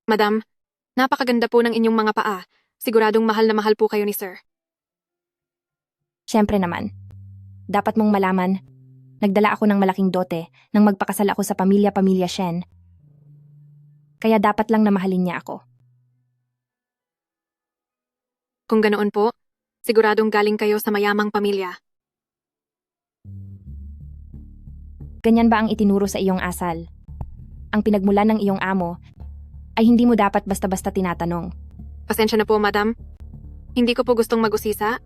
Madam, napakaganda po ng inyong mga paa. Siguradong mahal na mahal po kayo ni Sir. Siyempre naman. Dapat mong malaman, nagdala ako ng malaking dote nang magpakasal ako sa pamilya-pamilya Shen. Kaya dapat lang na mahalin niya ako. Kung ganoon po, siguradong galing kayo sa mayamang pamilya. Ganyan ba ang itinuro sa iyong asal? Ang pinagmulan ng iyong amo ay hindi mo dapat basta-basta tinatanong. Pasensya na po, madam. Hindi ko po gustong mag-usisa.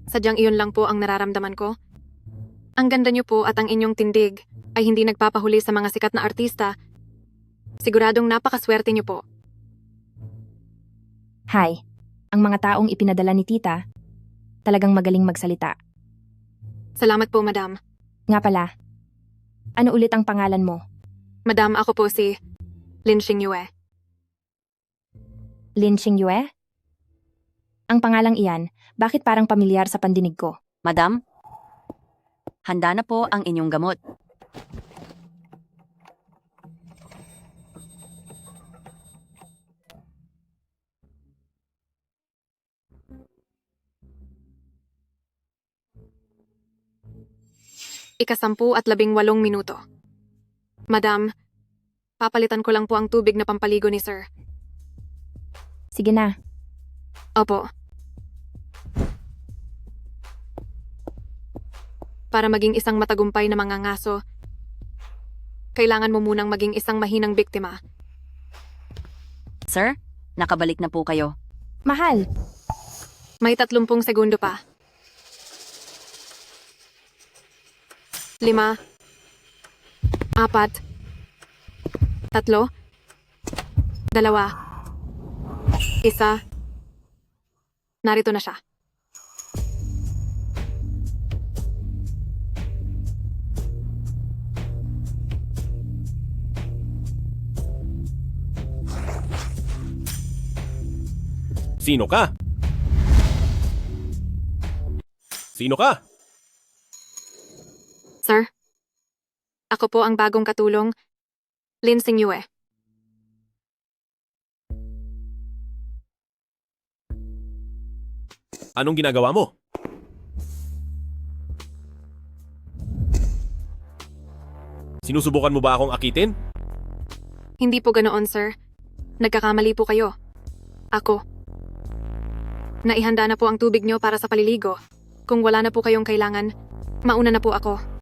Sadyang iyon lang po ang nararamdaman ko. Ang ganda niyo po at ang inyong tindig ay hindi nagpapahuli sa mga sikat na artista. Siguradong napakaswerte niyo po. Hi, ang mga taong ipinadala ni tita, talagang magaling magsalita. Salamat po, madam. Nga pala, ano ulit ang pangalan mo? Madam, ako po si Lin Xingyue. Lin Xingyue? Ang pangalang iyan, bakit parang pamilyar sa pandinig ko? Madam, handa na po ang inyong gamot. ika-10 at 18 minuto. Madam, papalitan ko lang po ang tubig na pampaligo ni Sir. Sige na, Opo. Para maging isang matagumpay na mangangaso, kailangan mo munang maging isang mahinang biktima. Sir, nakabalik na po kayo. mahal. May 30 segundo pa. 5, 4, 3, 2, 1. Narito na siya. Sino ka? Sino ka? Sir, ako po ang bagong katulong, Lin Xingyue. Anong ginagawa mo? Sinusubukan mo ba akong akitin? Hindi po ganoon, sir. Nagkakamali po kayo. Ako. Naihanda na po ang tubig nyo para sa paliligo. Kung wala na po kayong kailangan, mauna na po ako.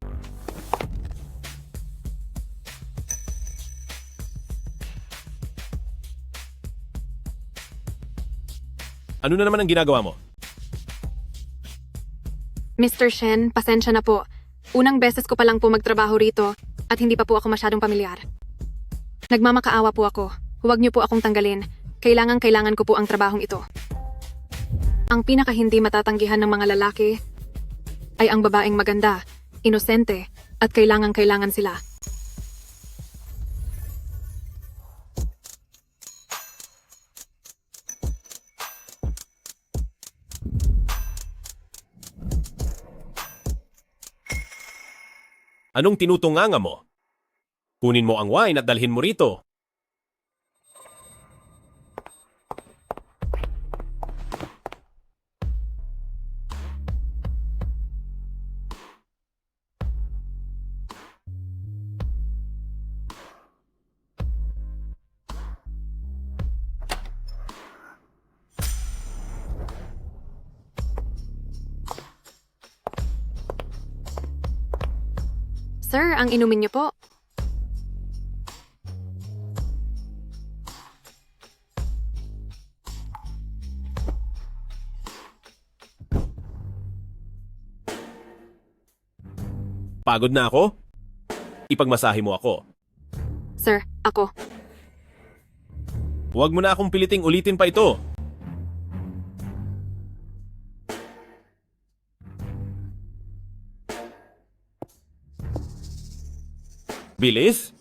Ano na naman ang ginagawa mo? Mr. Shen, pasensya na po. Unang beses ko pa lang po magtrabaho rito at hindi pa po ako masyadong pamilyar. Nagmamakaawa po ako. Huwag niyo po akong tanggalin. Kailangan ko po ang trabahong ito. Ang pinaka hindi matatanggihan ng mga lalaki ay ang babaeng maganda, inosente, at kailangan sila. Anong tinutunganga mo? Kunin mo ang wine at dalhin mo rito. Sir, ang inumin niyo po. Pagod na ako? Ipagmasahe mo ako. Sir, ako. Huwag mo na akong piliting ulitin pa ito. Bilis?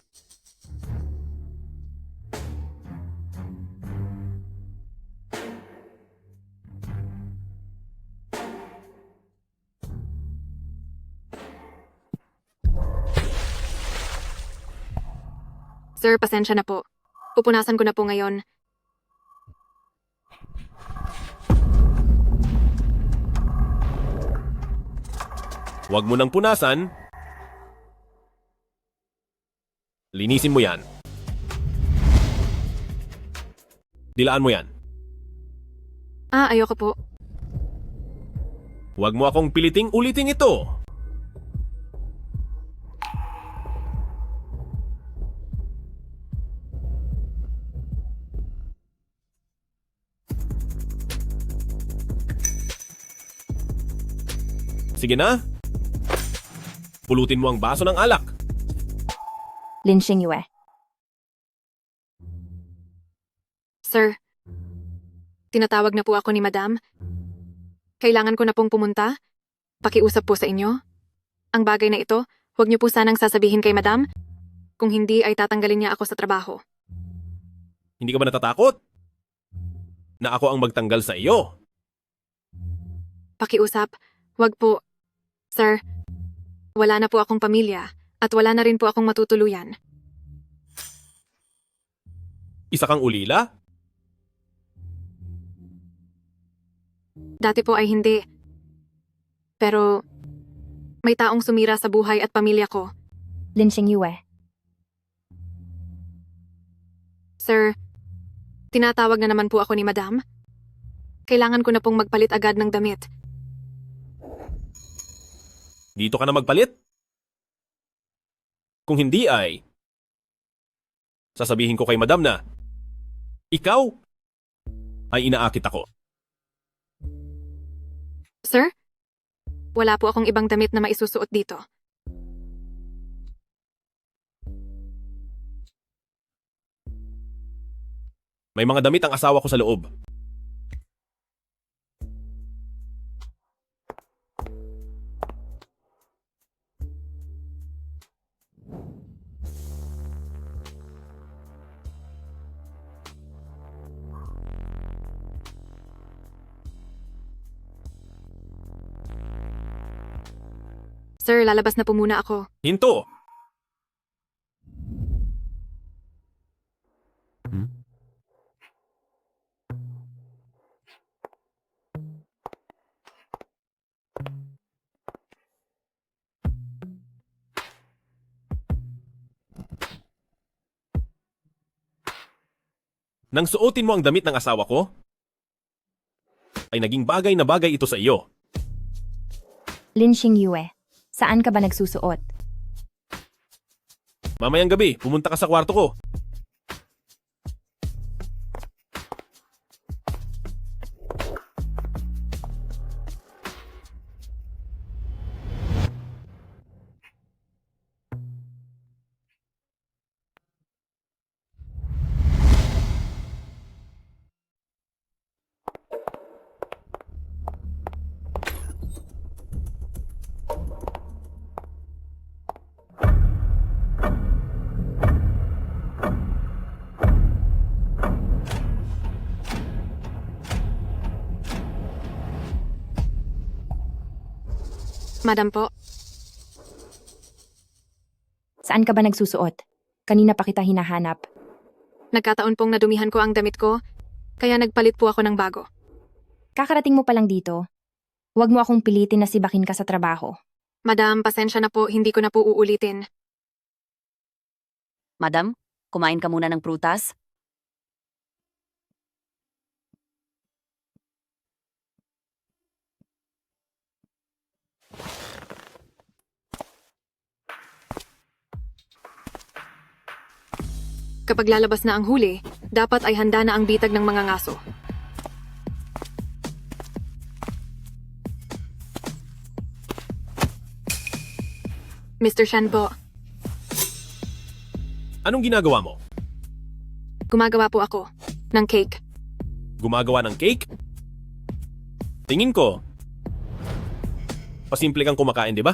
Sir, pasensya na po. Pupunasan ko na po ngayon. Huwag mo nang punasan. Linisin mo yan. Dilaan mo yan. Ayoko po. Huwag mo akong piliting ulitin ito. Sige na. Pulutin mo ang baso ng alak. Lin Xingyue. Sir, tinatawag na po ako ni Madam. Kailangan ko na pong pumunta. Pakiusap po sa inyo. Ang bagay na ito, huwag niyo po sanang sasabihin kay Madam. Kung hindi ay tatanggalin niya ako sa trabaho. Hindi ka ba natatakot? Na ako ang magtanggal sa iyo. Pakiusap, huwag po. Sir, wala na po akong pamilya at wala na rin po akong matutuluyan. Isa kang ulila? Dati po ay hindi. Pero may taong sumira sa buhay at pamilya ko. Lin Xingyue. Sir, tinatawag na naman po ako ni Madam. Kailangan ko na pong magpalit agad ng damit. Dito ka na magpalit? Kung hindi ay, sasabihin ko kay Madam na, ikaw ay inaakit ako. Sir, wala po akong ibang damit na maisusuot dito. May mga damit ang asawa ko sa loob. Sir, lalabas na po muna ako. Hinto! Nang suotin mo ang damit ng asawa ko, ay naging bagay na bagay ito sa iyo. Lin Xingyue. Saan ka ba nagsusuot? Mamayang gabi, pumunta ka sa kwarto ko. Madam po, Saan ka ba nagsusuot? Kanina pa kita hinahanap. nagkataon pong nadumihan ko ang damit ko, kaya nagpalit po ako ng bago. Kakarating mo pa lang dito. Huwag mo akong pilitin na sibakin ka sa trabaho. Madam, pasensya na po, hindi ko na po uulitin. Madam, kumain ka muna ng prutas? Kapag lalabas na ang huli, dapat ay handa na ang bitag ng mga ngaso. Mr. Shan po, Anong ginagawa mo? gumagawa po ako ng cake. Gumagawa ng cake? Tingin ko, pasimple kang kumakain, di ba?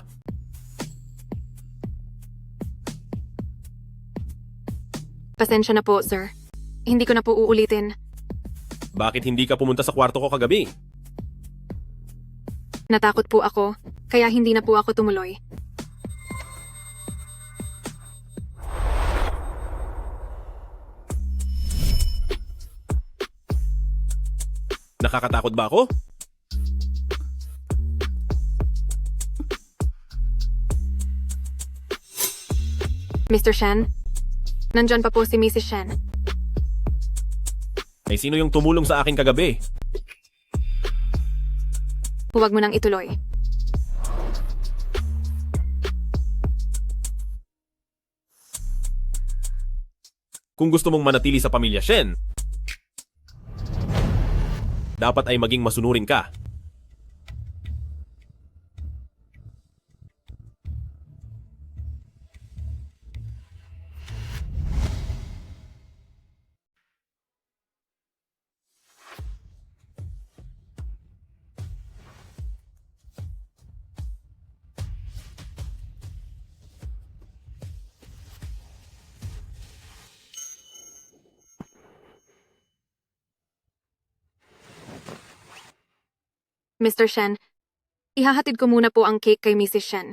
Pasensya na po, sir. Hindi ko na po uulitin. Bakit hindi ka pumunta sa kwarto ko kagabi? Natakot po ako, kaya hindi na po ako tumuloy. Nakakatakot ba ako? Mr. Shen? Nandyan pa po si Mrs. Shen. Ay sino yung tumulong sa akin kagabi? Huwag mo nang ituloy. Kung gusto mong manatili sa pamilya Shen, dapat ay maging masunurin ka. Mr. Shen, ihahatid ko muna po ang cake kay Mrs. Shen.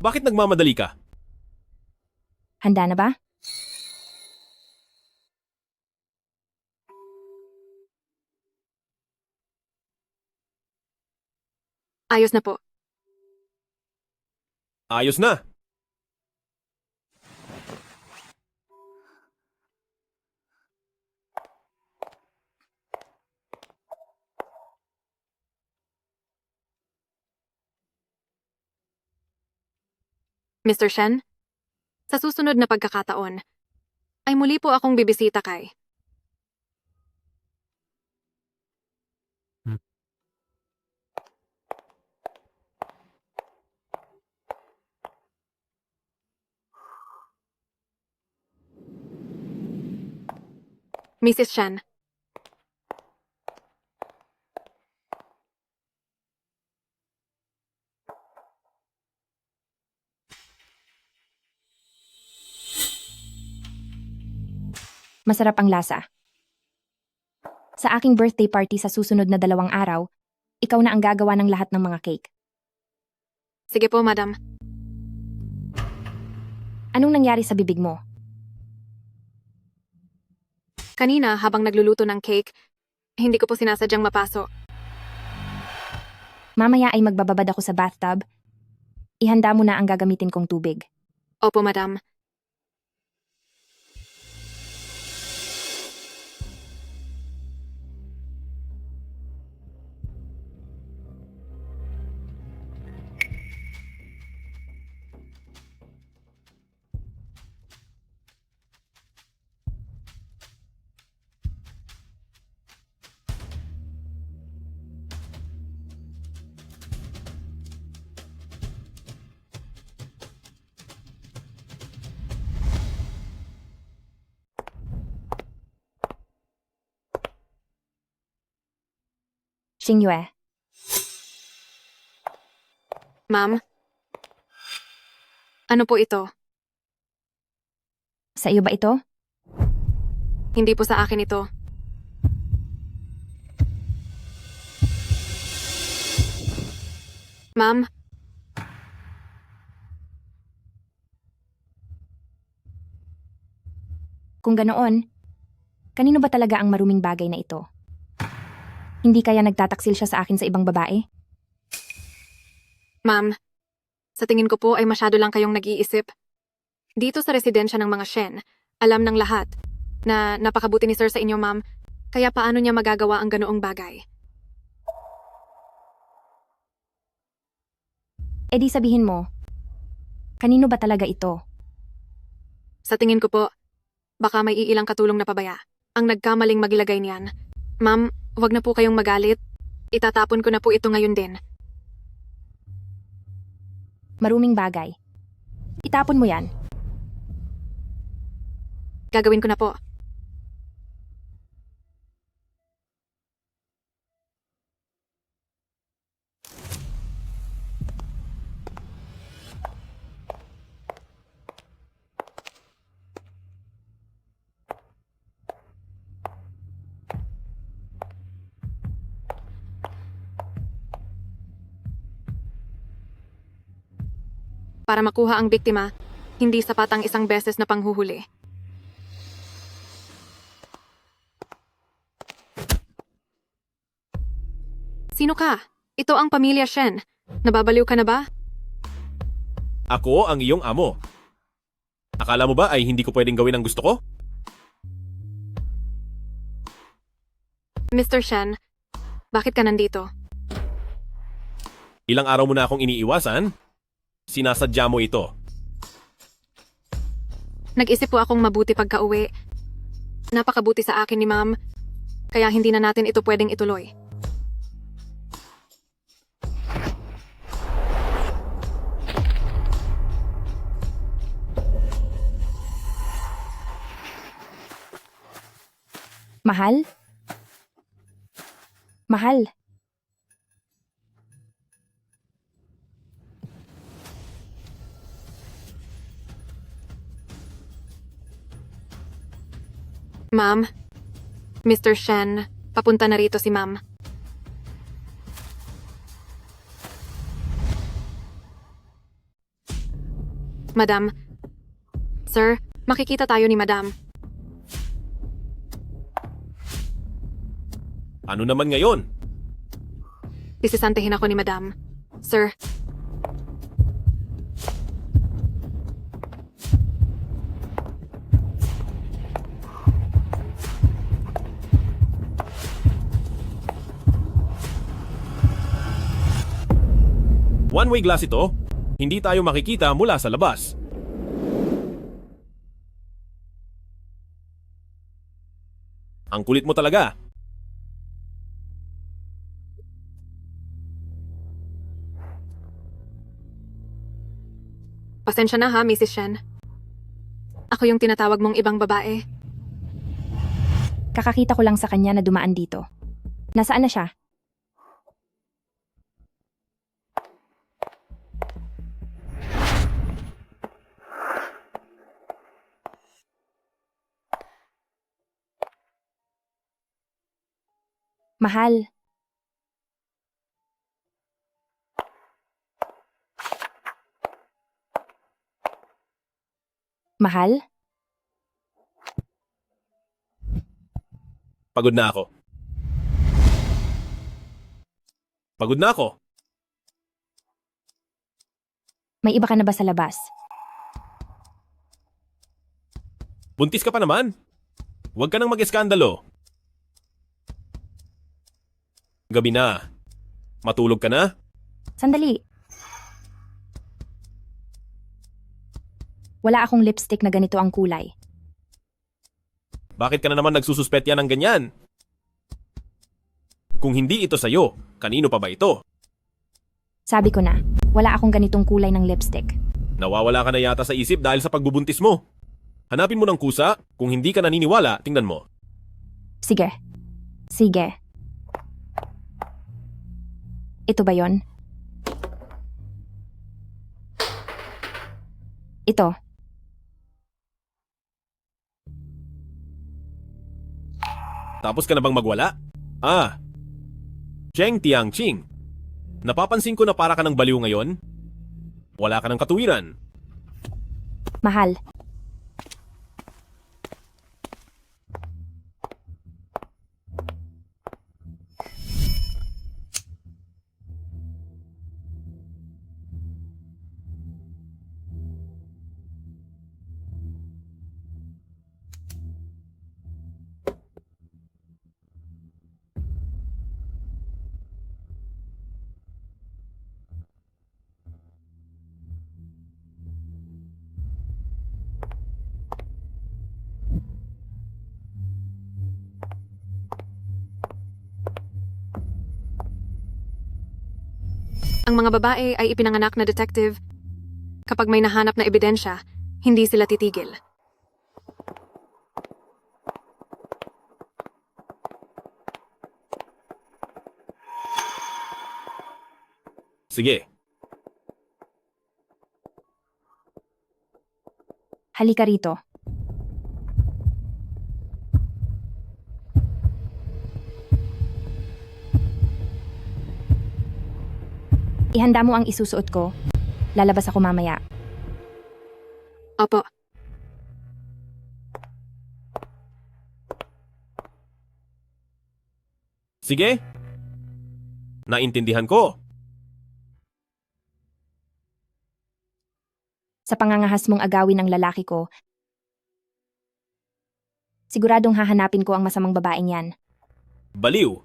Bakit nagmamadali ka? Handa na ba? Ayos na po. Ayos na. Mr. Shen, sa susunod na pagkakataon, ay muli po akong bibisita kay. Mrs. Shen, Masarap ang lasa. Sa aking birthday party sa susunod na 2 araw, ikaw na ang gagawa ng lahat ng mga cake. sige po, madam. Anong nangyari sa bibig mo? Kanina, habang nagluluto ng cake, hindi ko po sinasadyang mapaso. Mamaya ay magbababad ako sa bathtub. Ihanda mo na ang gagamitin kong tubig. Opo, madam. Xingyue, Ma'am? Ano po ito? sa iyo ba ito? Hindi po sa akin ito. Ma'am, Kung ganoon, kanino ba talaga ang maruming bagay na ito? Hindi kaya nagtataksil siya sa akin sa ibang babae? ma'am. Sa tingin ko po ay masyado lang kayong nag-iisip. Dito sa residensya ng mga Shen, alam ng lahat na napakabuti ni Sir sa inyo, ma'am. Kaya paano niya magagawa ang ganoong bagay? E di sabihin mo, kanino ba talaga ito? Sa tingin ko po, baka may iilang katulong na pabaya ang nagkamaling maglagay niyan. Ma'am, wag na po kayong magalit. Itatapon ko na po ito ngayon din. Maruming bagay. Itapon mo yan. Gagawin ko na po. Para makuha ang biktima, hindi sapat ang isang beses na panghuhuli. Sino ka? Ito ang pamilya Shen. Nababaliw ka na ba? Ako ang iyong amo. Akala mo ba ay hindi ko pwedeng gawin ang gusto ko? Mr. Shen, bakit ka nandito? Ilang araw mo na akong iniiwasan? Sinasadya mo ito. Nag-isip po akong mabuti pagka-uwi. Napakabuti sa akin ni ma'am, kaya hindi na natin ito pwedeng ituloy. Mahal? Mahal, Ma'am, Mr. Shen, papunta na rito si ma'am. Madam, sir, makikita tayo ni madam. Ano naman ngayon? Sisisantihin ako ni madam. Sir, One-way glass ito. Hindi tayo makikita mula sa labas. Ang kulit mo talaga. pasensya na ha, Mrs. Shen. Ako yung tinatawag mong ibang babae. kakakita ko lang sa kanya na dumaan dito. Nasaan na siya? Mahal, mahal? Pagod na ako. Pagod na ako. May iba ka na ba sa labas? Buntis ka pa naman. Huwag ka nang mag-eskandalo. Gabi na. Matulog ka na? Sandali. Wala akong lipstick na ganito ang kulay. Bakit ka na naman nagsususpetya ng ganyan? Kung hindi ito sa'yo, kanino pa ba ito? Sabi ko na, wala akong ganitong kulay ng lipstick. Nawawala ka na yata sa isip dahil sa pagbubuntis mo. Hanapin mo ng kusa. Kung hindi ka naniniwala, tingnan mo. Sige. Sige. Ito ba yon? Ito. Tapos ka na bang magwala? Ah, Cheng Tiangqing. Napapansin ko na para ka ng baliw ngayon. Wala ka ng katuwiran. Mahal. Ang mga babae ay ipinanganak na detective. Kapag may nahanap na ebidensya, hindi sila titigil. Sige, Halika rito. Ihanda mo ang isusuot ko. Lalabas ako mamaya. Opo, sige. Naintindihan ko. Sa pangangahas mong agawin ang lalaki ko, siguradong hahanapin ko ang masamang babaeng yan. Baliw.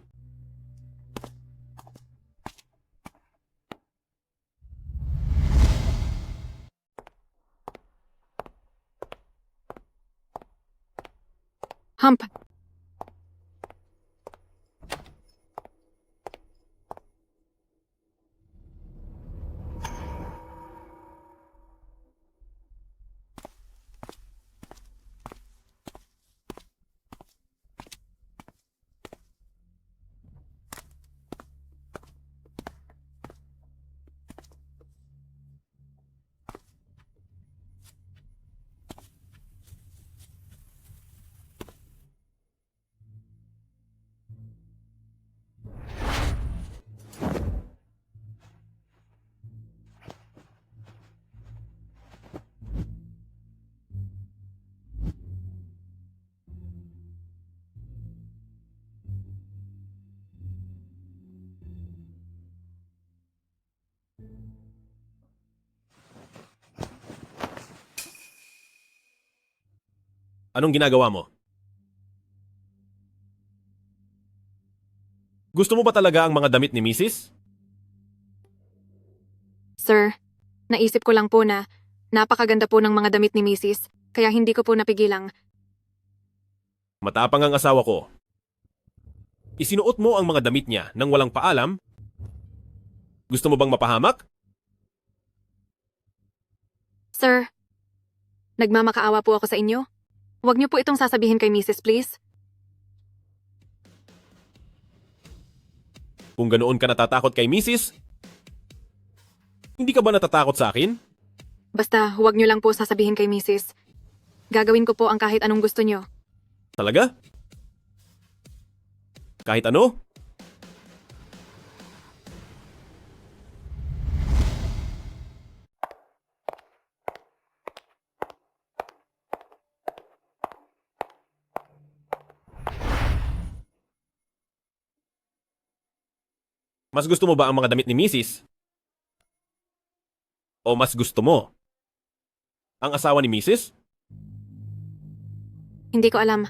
Hump, Anong ginagawa mo? Gusto mo ba talaga ang mga damit ni Mrs.? sir. Naisip ko lang po na napakaganda po ng mga damit ni Mrs. Kaya hindi ko po napigilang. Matapang ang asawa ko. Isinuot mo ang mga damit niya nang walang paalam? Gusto mo bang mapahamak? Sir, nagmamakaawa po ako sa inyo. Huwag niyo po itong sasabihin kay Mrs. please. Kung ganoon ka natatakot kay Mrs., hindi ka ba natatakot sa akin? Basta huwag niyo lang po sasabihin kay Mrs. Gagawin ko po ang kahit anong gusto niyo. Talaga? Kahit ano? Mas gusto mo ba ang mga damit ni Mrs.? O mas gusto mo ang asawa ni Mrs.? Hindi ko alam.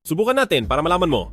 Subukan natin para malaman mo.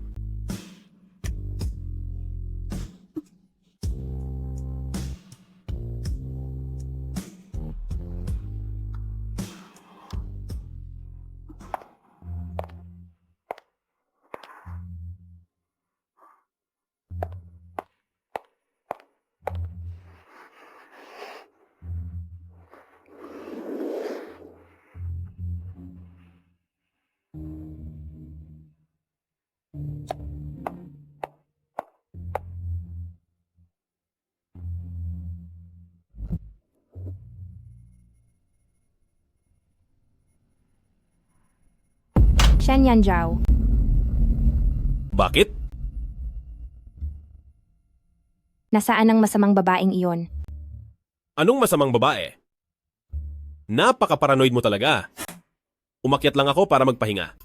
Shen Yanjiao, Bakit? nasaan ang masamang babaeng iyon? Anong masamang babae? Napaka-paranoid mo talaga. Umakyat lang ako para magpahinga.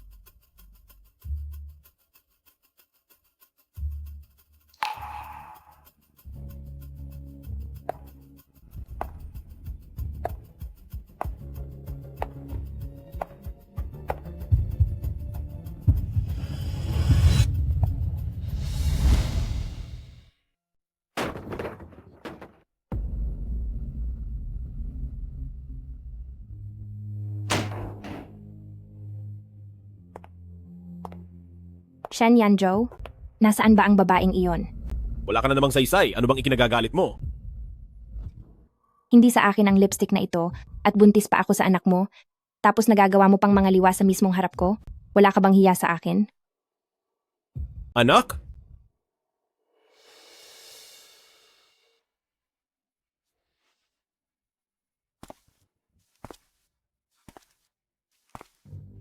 Shen Yanjiao, nasaan ba ang babaeng iyon? Wala ka na namang saysay. Ano bang ikinagagalit mo? Hindi sa akin ang lipstick na ito at buntis pa ako sa anak mo, tapos nagagawa mo pang mga liwa sa mismong harap ko? Wala ka bang hiya sa akin? Anak?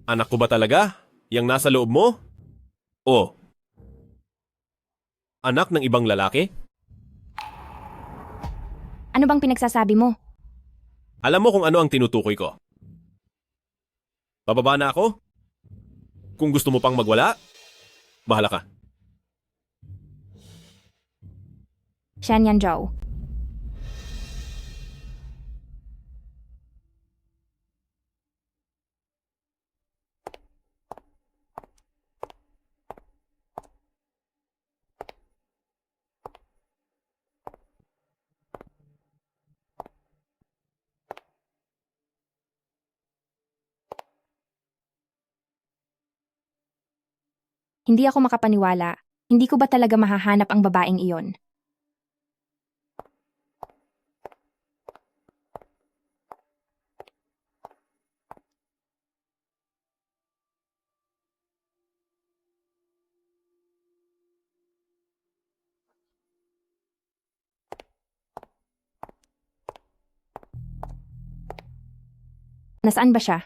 Anak ko ba talaga? Yang nasa loob mo? O anak ng ibang lalaki? Ano bang pinagsasabi mo? Alam mo kung ano ang tinutukoy ko. Bababa na ako? Kung gusto mo pang magwala, bahala ka. Shen Yanzhou. Hindi ako makapaniwala. Hindi ko ba talaga mahahanap ang babaeng iyon? Nasaan ba siya?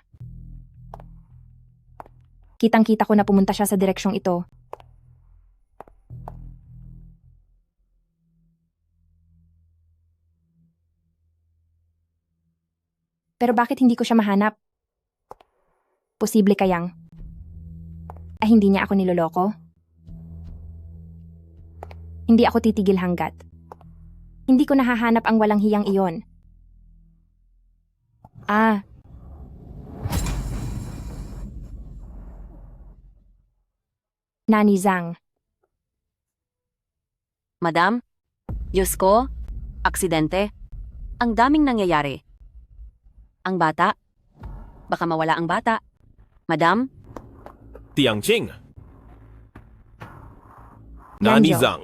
Kitang-kita ko na pumunta siya sa direksyong ito. Pero bakit hindi ko siya mahanap? Posible kayang? Ay, hindi niya ako niloloko? Hindi ako titigil hanggat. Hindi ko nahahanap ang walang hiyang iyon. Ah. Nani Zhang. Madam? Diyos ko? Aksidente? Ang daming nangyayari. Ang bata? Baka mawala ang bata. Madam? Tiangqing. Nani Yanzhou. Zhang.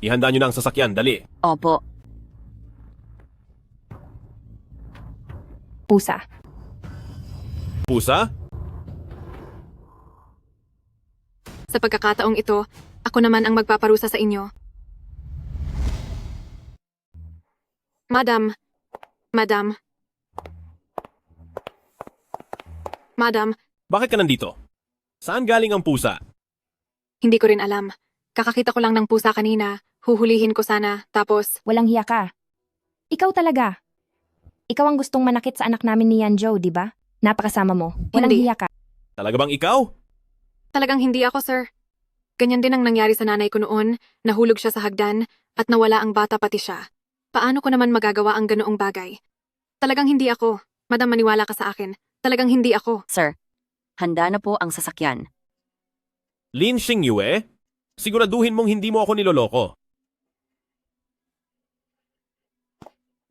Ihanda nyo na ang sasakyan, dali. Opo. Pusa. Pusa? Sa pagkakataong ito, ako naman ang magpaparusa sa inyo. Madam. Madam. Madam, Bakit ka nandito? Saan galing ang pusa? hindi ko rin alam. Kakakita ko lang ng pusa kanina. Huhulihin ko sana, tapos Walang hiya ka. Ikaw talaga. Ikaw ang gustong manakit sa anak namin ni Yanzhou, di ba? Napakasama mo. Walang Hindi. hiya ka. Talaga bang ikaw? talagang hindi ako, sir. Ganyan din ang nangyari sa nanay ko noon, nahulog siya sa hagdan at nawala ang bata pati siya. Paano ko naman magagawa ang ganoong bagay? Talagang hindi ako. Madam, maniwala ka sa akin. Talagang hindi ako. Sir, handa na po ang sasakyan. Lin Xingyue? Siguraduhin mong hindi mo ako niloloko.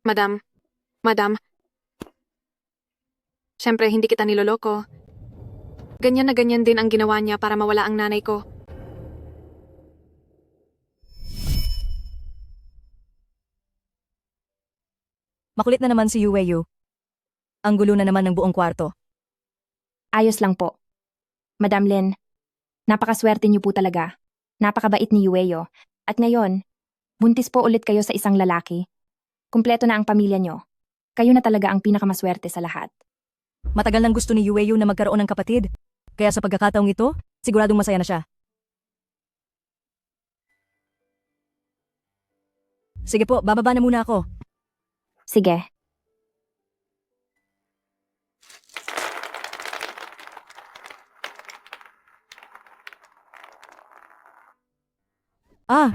Madam. Madam. Siyempre, hindi kita niloloko. Ganyan na ganyan din ang ginawa niya para mawala ang nanay ko. Makulit na naman si Yueyu. Ang gulo na naman ng buong kwarto. Ayos lang po. Madam Lin, napakaswerte niyo po talaga. Napakabait ni Yueyo. At ngayon, buntis po ulit kayo sa isang lalaki. Kumpleto na ang pamilya niyo. Kayo na talaga ang pinakamaswerte sa lahat. Matagal nang gusto ni Yueyu na magkaroon ng kapatid. Kaya sa pagkakataong ito, siguradong masaya na siya. Sige po, bababa na muna ako. Sige. Ah!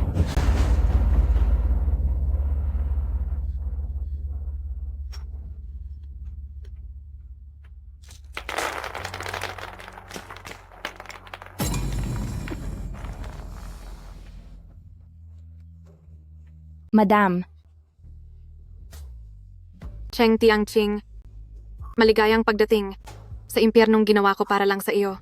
Madam, Cheng Tiangqing. Maligayang pagdating sa impyernong ginawa ko para lang sa iyo.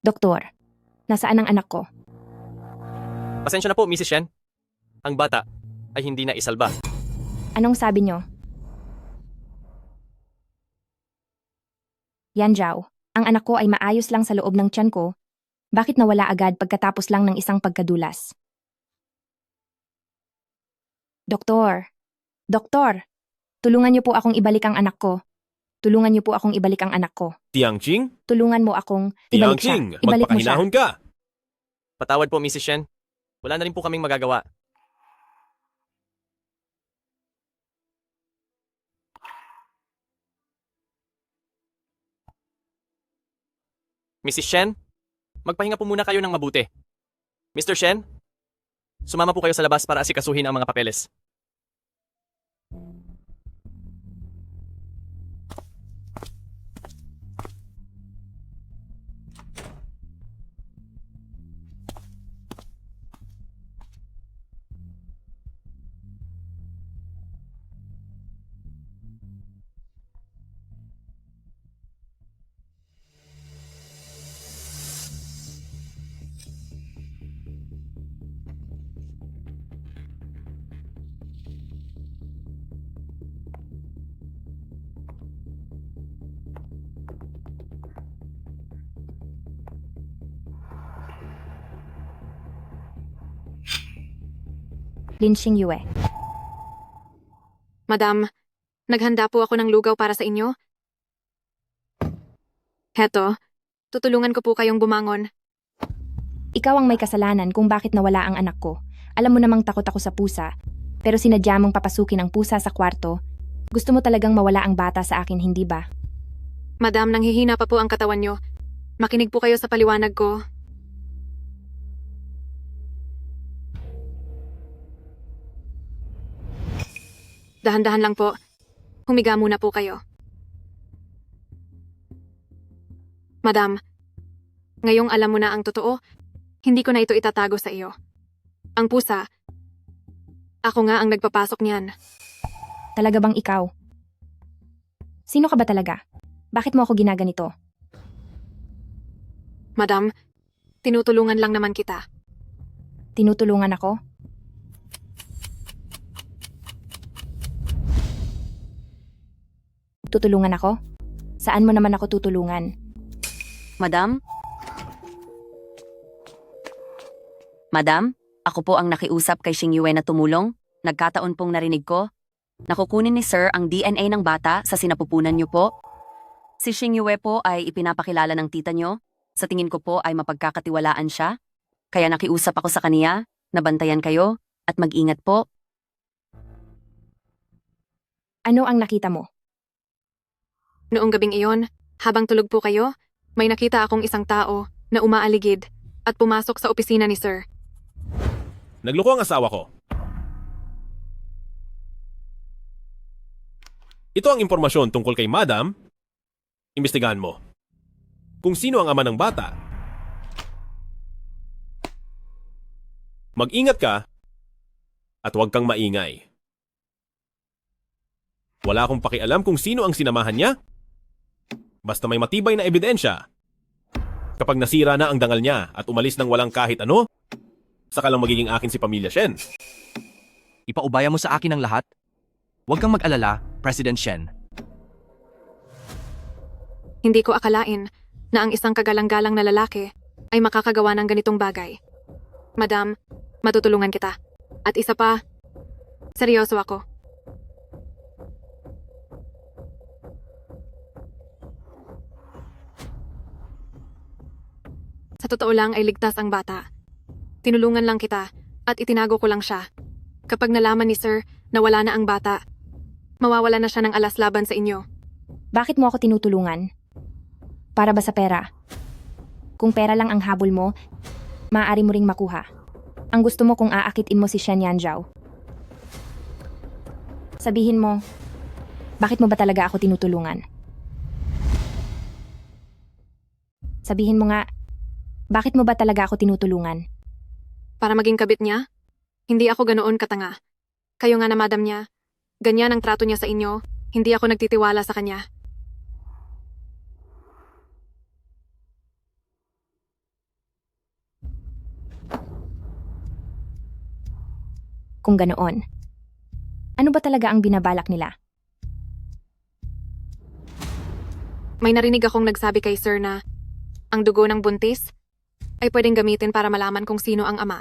Doktor, nasaan ang anak ko? Pasensya na po, Mrs. Shen. Ang bata ay hindi na isalba. Anong sabi niyo? Yanzhou, ang anak ko ay maayos lang sa loob ng tiyan ko. Bakit nawala agad pagkatapos lang ng isang pagkadulas? Doktor, tulungan niyo po akong ibalik ang anak ko. Tulungan niyo po akong ibalik ang anak ko. Tiangching? Tulungan mo akong ibalik siya. Tiangching, Ibalik mo siya. magpakahinahon ka. Patawad po, Mrs. Shen. Wala na rin po kaming magagawa. Mrs. Shen, magpahinga po muna kayo ng mabuti. Mr. Shen, sumama po kayo sa labas para asikasuhin ang mga papeles. Lin Xingyue. Madam, naghanda po ako ng lugaw para sa inyo. Heto, tutulungan ko po kayong bumangon. Ikaw ang may kasalanan kung bakit nawala ang anak ko. Alam mo namang takot ako sa pusa, pero sinadya mong papasukin ang pusa sa kwarto. Gusto mo talagang mawala ang bata sa akin, hindi ba? Madam, nanghihina pa po ang katawan nyo. Makinig po kayo sa paliwanag ko. Dahan-dahan lang po. Humiga muna po kayo. Madam, ngayong alam mo na ang totoo, hindi ko na ito itatago sa iyo. Ang pusa, ako nga ang nagpapasok niyan. Talaga bang ikaw? Sino ka ba talaga? Bakit mo ako ginaganito? Madam, tinutulungan lang naman kita. Tinutulungan ako? Tutulungan ako? Saan mo naman ako tutulungan? Madam? Madam, ako po ang nakiusap kay Xingyue na tumulong. Nagkataon pong narinig ko. Nakukunin ni Sir ang DNA ng bata sa sinapupunan niyo po. Si Xingyue po ay ipinapakilala ng tita niyo. Sa tingin ko po ay mapagkakatiwalaan siya. Kaya nakiusap ako sa kaniya, nabantayan kayo, at mag-ingat po. Ano ang nakita mo? Noong gabing iyon, habang tulog po kayo, may nakita akong isang tao na umaaligid at pumasok sa opisina ni Sir. Nagloko ang asawa ko. Ito ang impormasyon tungkol kay Madam. Imbestigahan mo. Kung sino ang ama ng bata. Mag-ingat ka at huwag kang maingay. Wala akong pakialam kung sino ang sinamahan niya. Basta may matibay na ebidensya. Kapag nasira na ang dangal niya at umalis ng walang kahit ano, saka lang magiging akin si Pamilya Shen. Ipaubaya mo sa akin ang lahat? Huwag kang mag-alala, President Shen. Hindi ko akalain na ang isang kagalang-galang na lalaki ay makakagawa ng ganitong bagay. Madam, matutulungan kita. At isa pa, seryoso ako. Sa totoo lang ay ligtas ang bata. Tinulungan lang kita at itinago ko lang siya. Kapag nalaman ni Sir na wala na ang bata, mawawala na siya ng alas laban sa inyo. Bakit mo ako tinutulungan? Para ba sa pera? Kung pera lang ang habol mo, maaari mo ring makuha. Ang gusto mo kung aakitin mo si Shen Yanzhao. Sabihin mo, bakit mo ba talaga ako tinutulungan? Sabihin mo nga, bakit mo ba talaga ako tinutulungan? Para maging kabit niya? Hindi ako ganoon katanga. Kayo nga na madam niya. Ganyan ang trato niya sa inyo. Hindi ako nagtitiwala sa kanya. Kung ganoon, ano ba talaga ang binabalak nila? May narinig akong nagsabi kay Sir na ang dugo ng buntis ay pwedeng gamitin para malaman kung sino ang ama.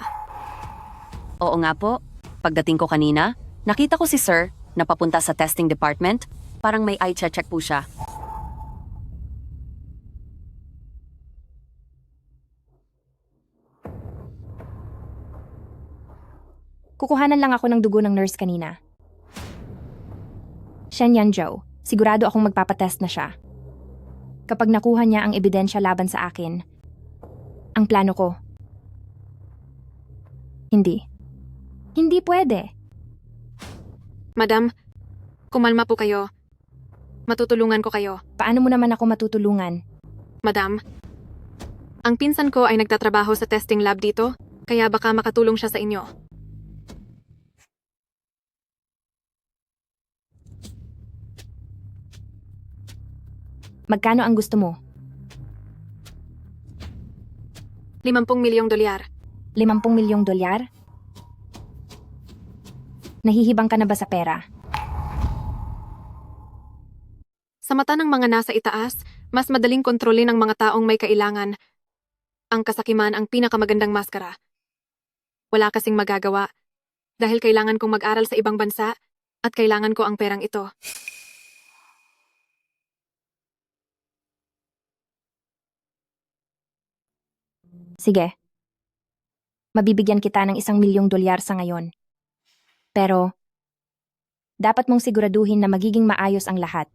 Oo nga po. Pagdating ko kanina, nakita ko si Sir na papunta sa testing department. Parang may eye check po siya. Kukuhanan lang ako ng dugo ng nurse kanina. Shen Yanzhou, sigurado akong magpapatest na siya. Kapag nakuha niya ang ebidensya laban sa akin, ang plano ko. Hindi. Hindi pwede. Madam, kumalma po kayo. Matutulungan ko kayo. Paano mo naman ako matutulungan? Madam, ang pinsan ko ay nagtatrabaho sa testing lab dito, kaya baka makatulong siya sa inyo. Magkano ang gusto mo? 50 milyong dolyar. 50 milyong dolyar? Nahihibang ka na ba sa pera? Sa mata ng mga nasa itaas, mas madaling kontrolin ng mga taong may kailangan. Ang kasakiman ang pinakamagandang maskara. Wala kasing magagawa dahil kailangan kong mag-aral sa ibang bansa at kailangan ko ang perang ito. Sige. Mabibigyan kita ng 1 milyong dolyar sa ngayon. Pero, dapat mong siguraduhin na magiging maayos ang lahat.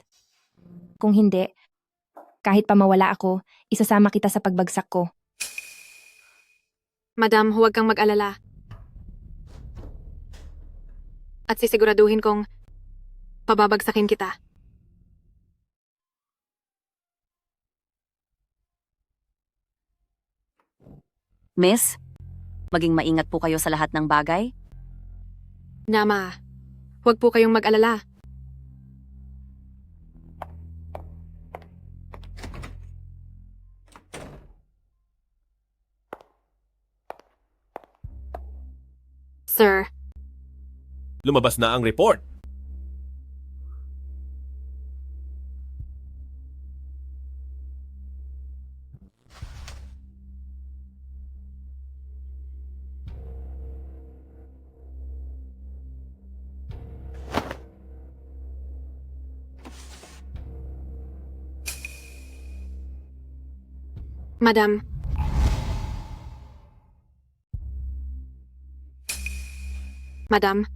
Kung hindi, kahit pa mawala ako, isasama kita sa pagbagsak ko. Madam, huwag kang mag-alala. At sisiguraduhin kong pababagsakin kita. Miss, maging maingat po kayo sa lahat ng bagay. Nama, huwag po kayong mag-alala. Sir, Lumabas na ang report. Madam. Madam,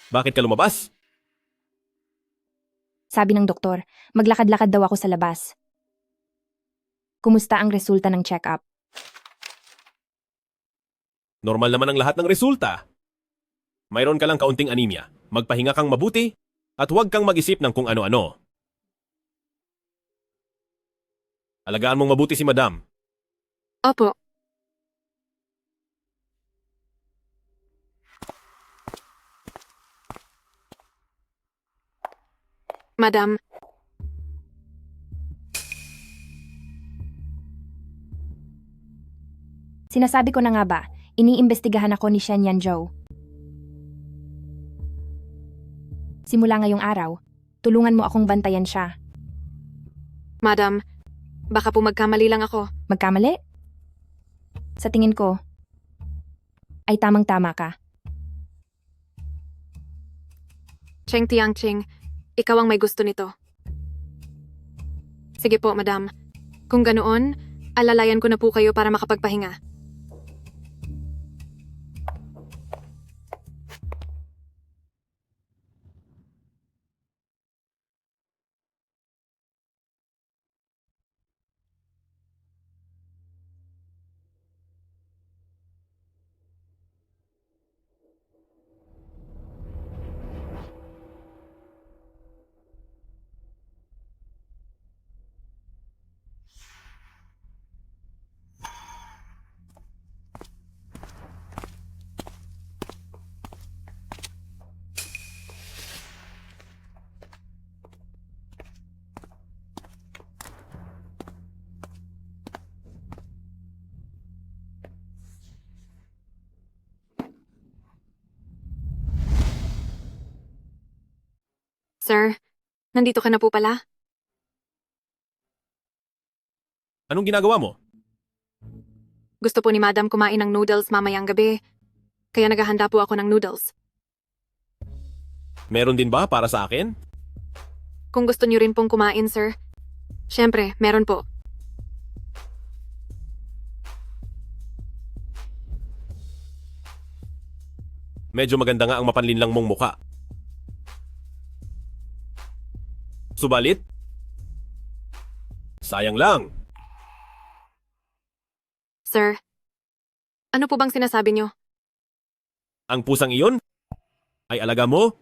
Bakit ka lumabas? Sabi ng doktor, maglakad-lakad daw ako sa labas. Kumusta ang resulta ng check-up? Normal naman ang lahat ng resulta. Mayroon ka lang kaunting anemia. Magpahinga kang mabuti at huwag kang mag-isip ng kung ano-ano. Alagaan mong mabuti si Madam. opo. Madam, Sinasabi ko na nga ba, iniimbestigahan ako ni Shen Yanzhou. Simula ngayong araw, tulungan mo akong bantayan siya. Madam, baka po magkamali lang ako. Magkamali? Sa tingin ko, ay tamang-tama ka. Cheng Tiangching, ikaw ang may gusto nito. Sige po, madam. Kung ganoon, alalayan ko na po kayo para makapagpahinga. Sir, nandito ka na po pala? Anong ginagawa mo? Gusto po ni madam kumain ng noodles mamayang gabi, kaya naghahanda po ako ng noodles. Meron din ba para sa akin? Kung gusto niyo rin pong kumain, sir. Siyempre, meron po. Medyo maganda nga ang mapanlinlang mong muka. Subalit, sayang lang. Sir, ano po bang sinasabi niyo? Ang pusang iyon ay alaga mo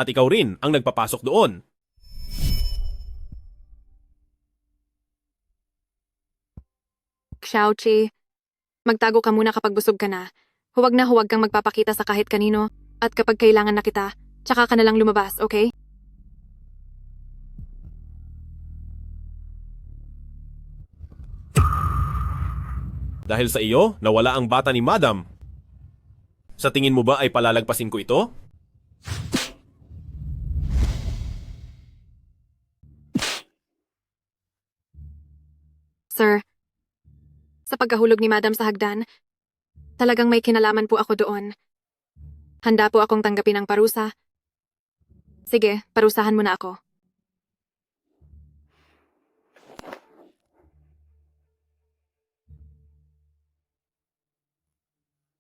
at ikaw rin ang nagpapasok doon. Xiaoqi, magtago ka muna kapag busog ka na. Huwag kang magpapakita sa kahit kanino. At kapag kailangan na kita, tsaka ka na lang lumabas, okay? Dahil sa iyo, nawala ang bata ni Madam. Sa tingin mo ba ay palalagpasin ko ito? Sir, sa pagkahulog ni Madam sa hagdan, talagang may kinalaman po ako doon. Handa po akong tanggapin ang parusa. Sige, parusahan mo na ako.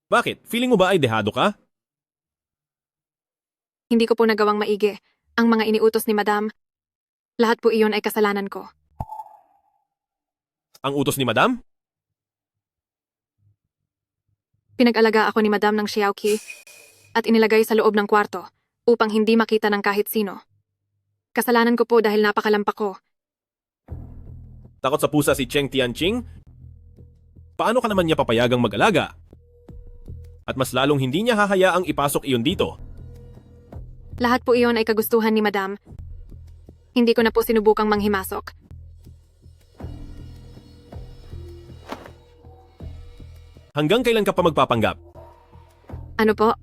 Bakit? Feeling mo ba ay dehado ka? Hindi ko po nagawang maigi ang mga iniutos ni Madam. Lahat po iyon ay kasalanan ko. Ang utos ni Madam? Pinag-alaga ako ni Madam ng Xiaoqi at inilagay sa loob ng kwarto upang hindi makita ng kahit sino. Kasalanan ko po dahil napakalampak ko. Takot sa pusa si Cheng Tianqing? Paano ka naman niya papayagang mag-alaga? At mas lalong hindi niya hahayaang ipasok iyon dito. Lahat po iyon ay kagustuhan ni Madam. Hindi ko na po sinubukang manghimasok. Hanggang kailan ka pa magpapanggap? Ano po?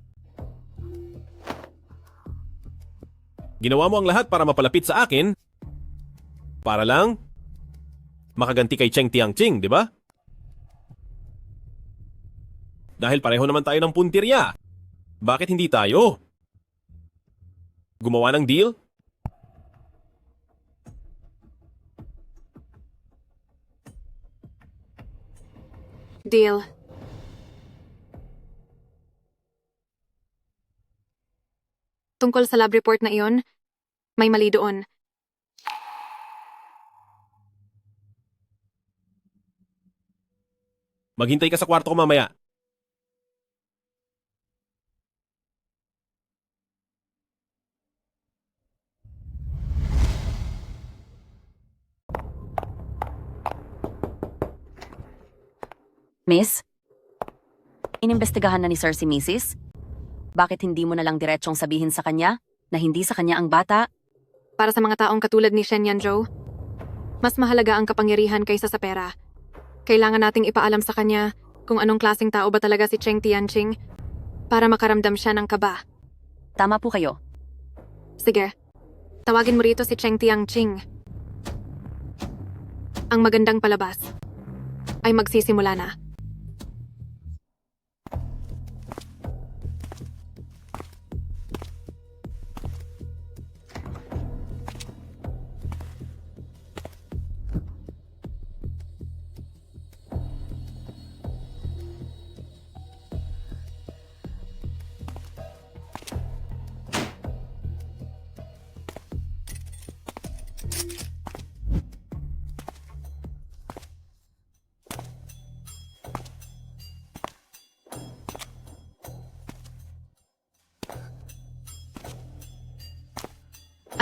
Ginawa mo ang lahat para mapalapit sa akin. Para lang makaganti kay Cheng Tianqing, di ba? Dahil pareho naman tayo ng puntirya. Bakit hindi tayo? Gumawa ng deal? Deal. Tungkol sa lab report na iyon, may mali doon. Maghintay ka sa kwarto ko mamaya. Miss? Inimbestigahan na ni Sir si Mrs.? Bakit hindi mo na lang diretsong sabihin sa kanya na hindi sa kanya ang bata? Para sa mga taong katulad ni Shen Yanzhou, mas mahalaga ang kapangyarihan kaysa sa pera. Kailangan nating ipaalam sa kanya kung anong klaseng tao ba talaga si Cheng Tianqing para makaramdam siya ng kaba. Tama po kayo. Sige, tawagin mo rito si Cheng Tianqing. Ang magandang palabas ay magsisimula na.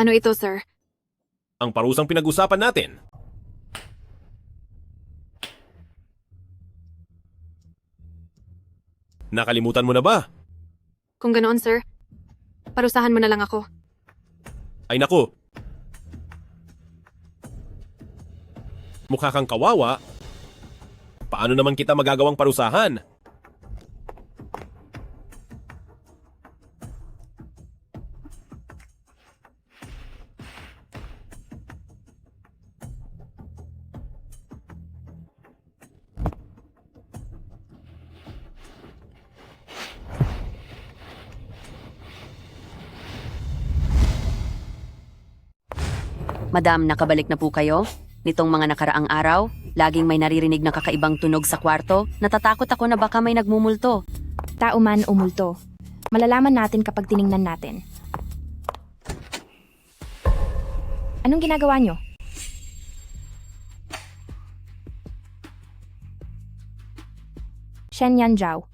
Ano ito, sir? Ang parusang pinag-usapan natin. Nakalimutan mo na ba? Kung ganoon, sir, parusahan mo na lang ako. Ay naku. Mukha kang kawawa. Paano naman kita magagawang parusahan? Madam, nakabalik na po kayo? Nitong mga nakaraang araw, laging may naririnig na kakaibang tunog sa kwarto. Natatakot ako na baka may nagmumulto. Tao man o multo, malalaman natin kapag tiningnan natin. Anong ginagawa nyo? Shen Yanzhao,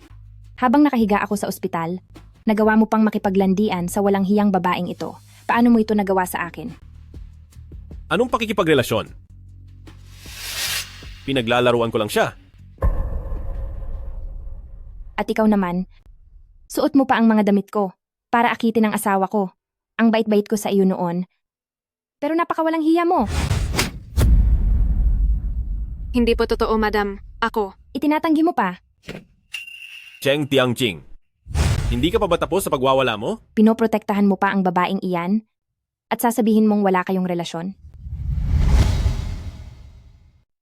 habang nakahiga ako sa ospital, nagawa mo pang makipaglandian sa walang hiyang babaeng ito. Paano mo ito nagawa sa akin? Anong pakikipagrelasyon? Pinaglalaruan ko lang siya. At ikaw naman, suot mo pa ang mga damit ko para akitin ang asawa ko. Ang bait-bait ko sa iyo noon. Pero napakawalang hiya mo. Hindi po totoo, madam. Ako. Itinatanggi mo pa. Cheng Tianjing. Hindi ka pa ba tapos sa pagwawala mo? Pinoprotektahan mo pa ang babaeng iyan at sasabihin mong wala kayong relasyon.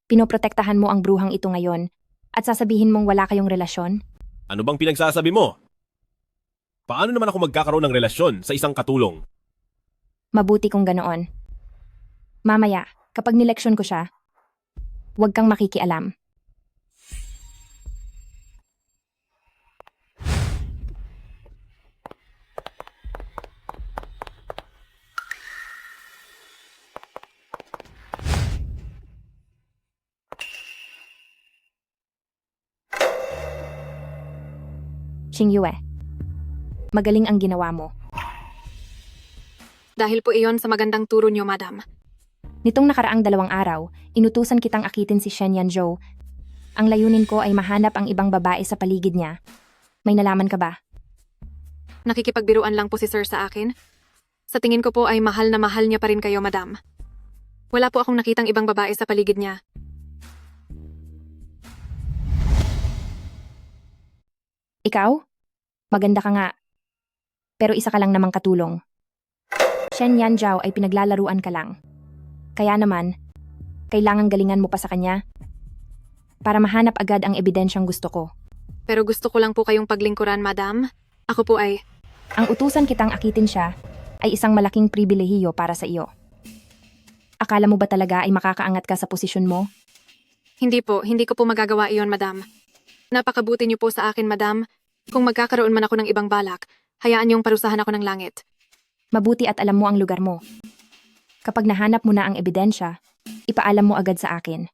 Pinoprotektahan mo ang bruhang ito ngayon at sasabihin mong wala kayong relasyon. Ano bang pinagsasabi mo? Paano naman ako magkakaroon ng relasyon sa isang katulong? Mabuti kung ganoon. Mamaya, kapag nileksyon ko siya, huwag kang makikialam. Xingyue, magaling ang ginawa mo. Dahil po iyon sa magandang turo niyo, madam. Nitong nakaraang 2 araw, inutusan kitang akitin si Shen Yanzhou. Ang layunin ko ay mahanap ang ibang babae sa paligid niya. May nalaman ka ba? Nakikipagbiruan lang po si sir sa akin. Sa tingin ko po ay mahal na mahal niya pa rin kayo, madam. Wala po akong nakitang ibang babae sa paligid niya. Ikaw? Maganda ka nga. Pero isa ka lang namang katulong. Shen Yanzhao ay pinaglalaruan ka lang. Kaya naman, kailangang galingan mo pa sa kanya para mahanap agad ang ebidensyang gusto ko. Pero gusto ko lang po kayong paglingkuran, madam. Ako po ay... Ang utusan kitang akitin siya ay isang malaking pribilehiyo para sa iyo. Akala mo ba talaga ay makakaangat ka sa posisyon mo? Hindi ko po magagawa iyon, madam. Napakabuti niyo po sa akin, madam. Kung magkakaroon man ako ng ibang balak, hayaan niyong parusahan ako ng langit. Mabuti at alam mo ang lugar mo. Kapag nahanap mo na ang ebidensya, ipaalam mo agad sa akin.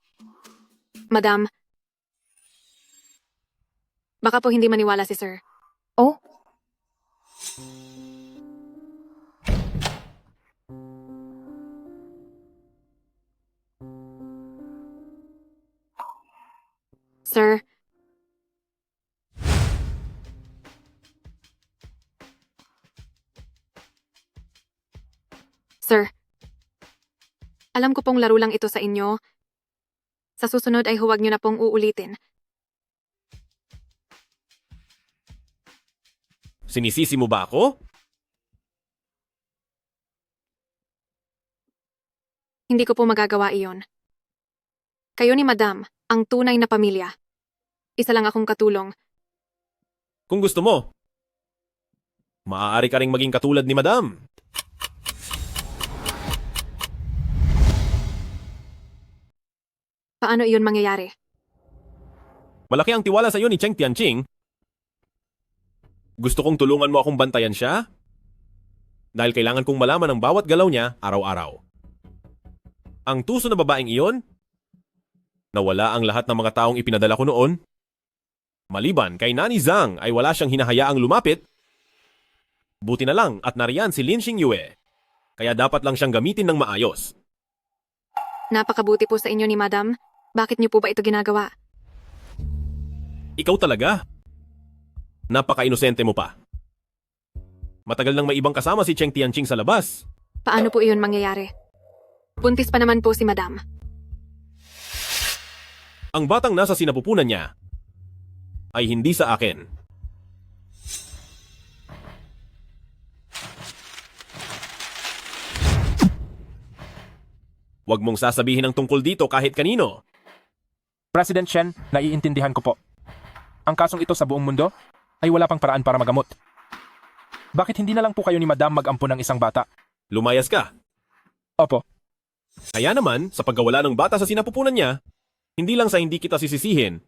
Madam, baka po hindi maniwala si sir. Oh? Sir, Sir, alam ko pong laro lang ito sa inyo. Sa susunod ay huwag niyo na pong uulitin. Sinisisi mo ba ako? Hindi ko po magagawa iyon. Kayo ni Madam, ang tunay na pamilya. Isa lang akong katulong. Kung gusto mo, maaari ka ring maging katulad ni Madam. Paano iyon mangyayari? Malaki ang tiwala sa iyo ni Cheng Tianjing. Gusto kong tulungan mo akong bantayan siya dahil kailangan kong malaman ang bawat galaw niya araw-araw. Ang tuso na babaeng iyon, nawala ang lahat ng mga taong ipinadala ko noon. Maliban kay Nani Zhang ay wala siyang hinahayaang lumapit. Buti na lang at nariyan si Lin Xingyue. Kaya dapat lang siyang gamitin ng maayos. Napakabuti po sa inyo ni Madam. Bakit niyo po ba ito ginagawa? Ikaw talaga? Napaka-inosente mo pa. Matagal nang may ibang kasama si Cheng Tianjing sa labas. Paano po iyon mangyayari? Buntis pa naman po si Madam. Ang batang nasa sinapupunan niya ay hindi sa akin. Huwag mong sasabihin ang tungkol dito kahit kanino. President Shen, naiintindihan ko po. Ang kasong ito sa buong mundo ay wala pang paraan para magamot. Bakit hindi na lang po kayo ni Madam mag-ampon ng isang bata? Lumayas ka. Opo. Kaya naman, sa pagkawala ng bata sa sinapupunan niya, hindi lang sa hindi kita sisisihin,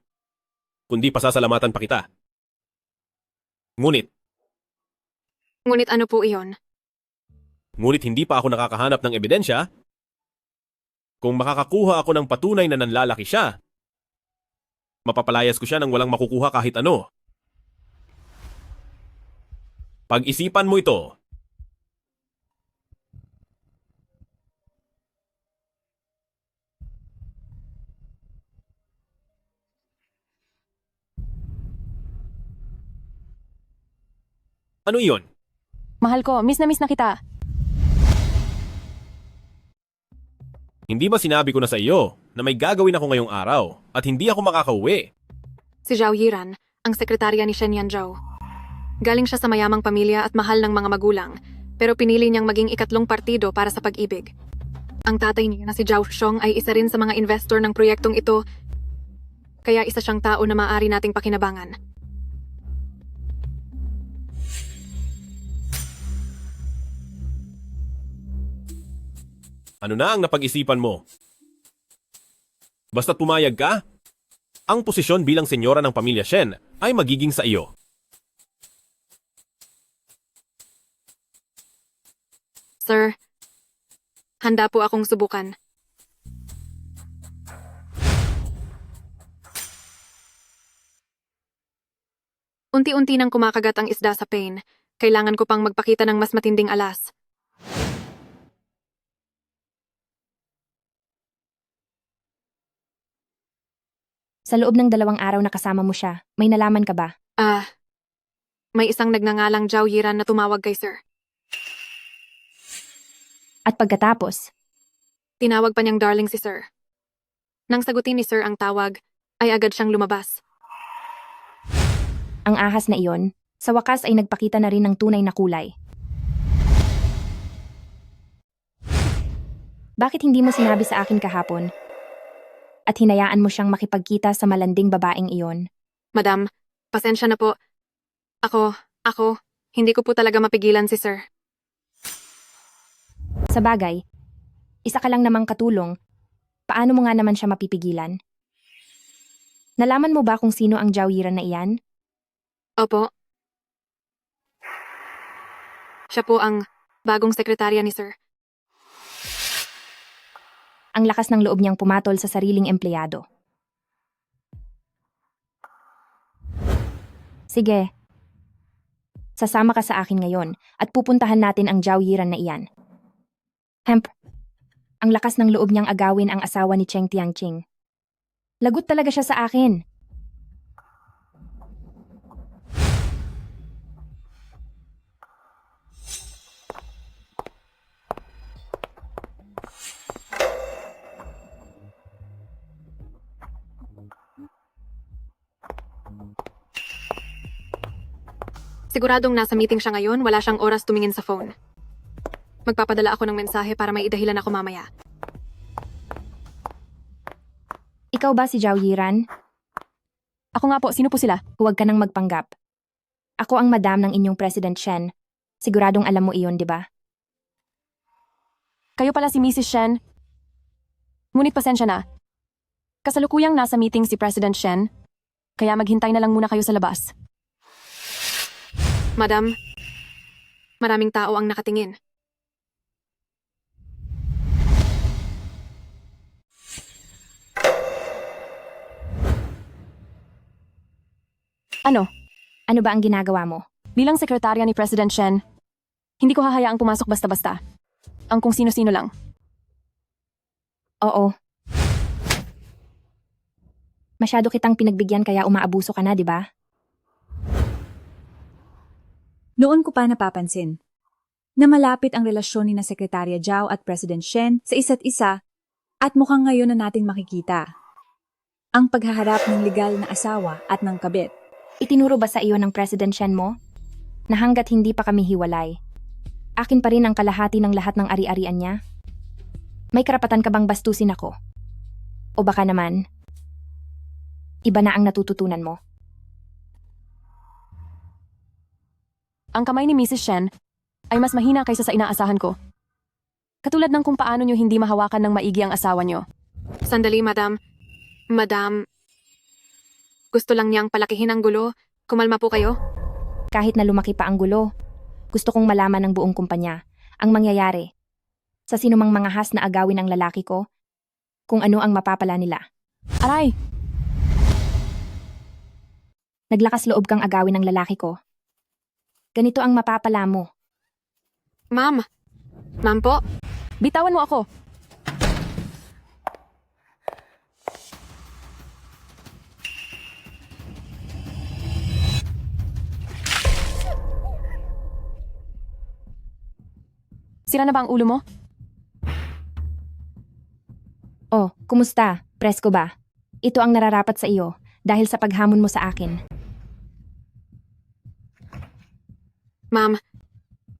kundi pasasalamatan pa kita. Ngunit, Ngunit ano po iyon? ngunit hindi pa ako nakakahanap ng ebidensya. Kung makakakuha ako ng patunay na nanlalaki siya, mapapalayas ko siya nang walang makukuha kahit ano. Pag-isipan mo ito. Ano iyon? Mahal ko, miss na kita. Hindi ba sinabi ko na sa iyo na may gagawin ako ngayong araw at hindi ako makakauwi? Si Zhao Yiran, ang sekretarya ni Shen Yanzhou. Galing siya sa mayamang pamilya at mahal ng mga magulang, pero pinili niyang maging ikatlong partido para sa pag-ibig. Ang tatay niya na si Zhao Xiong ay isa rin sa mga investor ng proyektong ito, kaya isa siyang tao na maaari nating pakinabangan. Ano na ang napag-isipan mo? Basta't pumayag ka, ang posisyon bilang senyora ng pamilya Shen ay magiging sa iyo. Sir, handa po akong subukan. Unti-unti nang kumakagat ang isda sa pain. Kailangan ko pang magpakita ng mas matinding alas. Sa loob ng 2 araw na kasama mo siya, may nalaman ka ba? May isang nagngangalang Zhao Yiran na tumawag kay Sir. At pagkatapos, Tinawag pa niyang darling si Sir. Nang sagutin ni Sir ang tawag, ay agad siyang lumabas. ang ahas na iyon, sa wakas ay nagpakita na rin ng tunay na kulay. Bakit hindi mo sinabi sa akin kahapon? At hinayaan mo siyang makipagkita sa malanding babaeng iyon? Madam, pasensya na po. Ako, hindi ko po talaga mapigilan si Sir. Sa bagay, isa ka lang namang katulong. Paano mo nga naman siya mapipigilan? Nalaman mo ba kung sino ang Zhao Yiran na iyan? Opo. Siya po ang bagong sekretarya ni Sir. Ang lakas ng loob niyang pumatol sa sariling empleyado. Sige. Sasama ka sa akin ngayon at pupuntahan natin ang Zhao Yiran na iyan. Hemp, ang lakas ng loob niyang agawin ang asawa ni Cheng Tiangqing. Lagot talaga siya sa akin. Siguradong nasa meeting siya ngayon, wala siyang oras tumingin sa phone. Magpapadala ako ng mensahe para may idahilan ako mamaya. Ikaw ba si Zhao Yiran? Ako nga po, sino po sila? Huwag ka nang magpanggap. Ako ang madam ng inyong President Shen. Siguradong alam mo iyon, di ba? Kayo pala si Mrs. Shen. Ngunit pasensya na. Kasalukuyang nasa meeting si President Shen, kaya maghintay na lang muna kayo sa labas. Madam, maraming tao ang nakatingin. Ano? Ano ba ang ginagawa mo? Bilang sekretarya ni President Shen, hindi ko hahayaang pumasok basta-basta. Ang kung sino-sino lang. Oo. Masyado kitang pinagbigyan kaya umaabuso ka na, di ba? Noon ko pa napapansin na malapit ang relasyon ni na Sekretarya Zhao at President Shen sa isa't isa at mukhang ngayon na natin makikita ang paghaharap ng legal na asawa at ng kabit. Itinuro ba sa iyo ng President Shen mo? Na hanggat hindi pa kami hiwalay, akin pa rin ang kalahati ng lahat ng ari-arian niya? May karapatan ka bang bastusin ako? O baka naman, iba na ang natututunan mo? Ang kamay ni Mrs. Shen ay mas mahina kaysa sa inaasahan ko. Katulad ng kung paano nyo hindi mahawakan ng maigi ang asawa nyo. Sandali, Madam. Madam, gusto lang niyang palakihin ang gulo. Kumalma po kayo. Kahit na lumaki pa ang gulo, gusto kong malaman ng buong kumpanya ang mangyayari sa sinumang mga has na agawin ang lalaki ko, kung ano ang mapapala nila. Aray! Naglakas loob kang agawin ng lalaki ko. Ganito ang mapapala mo. Ma'am. Ma'am po. Bitawan mo ako! Sira na ba ang ulo mo? Oh, kumusta? Presko ba? Ito ang nararapat sa iyo dahil sa paghamon mo sa akin. Ma'am.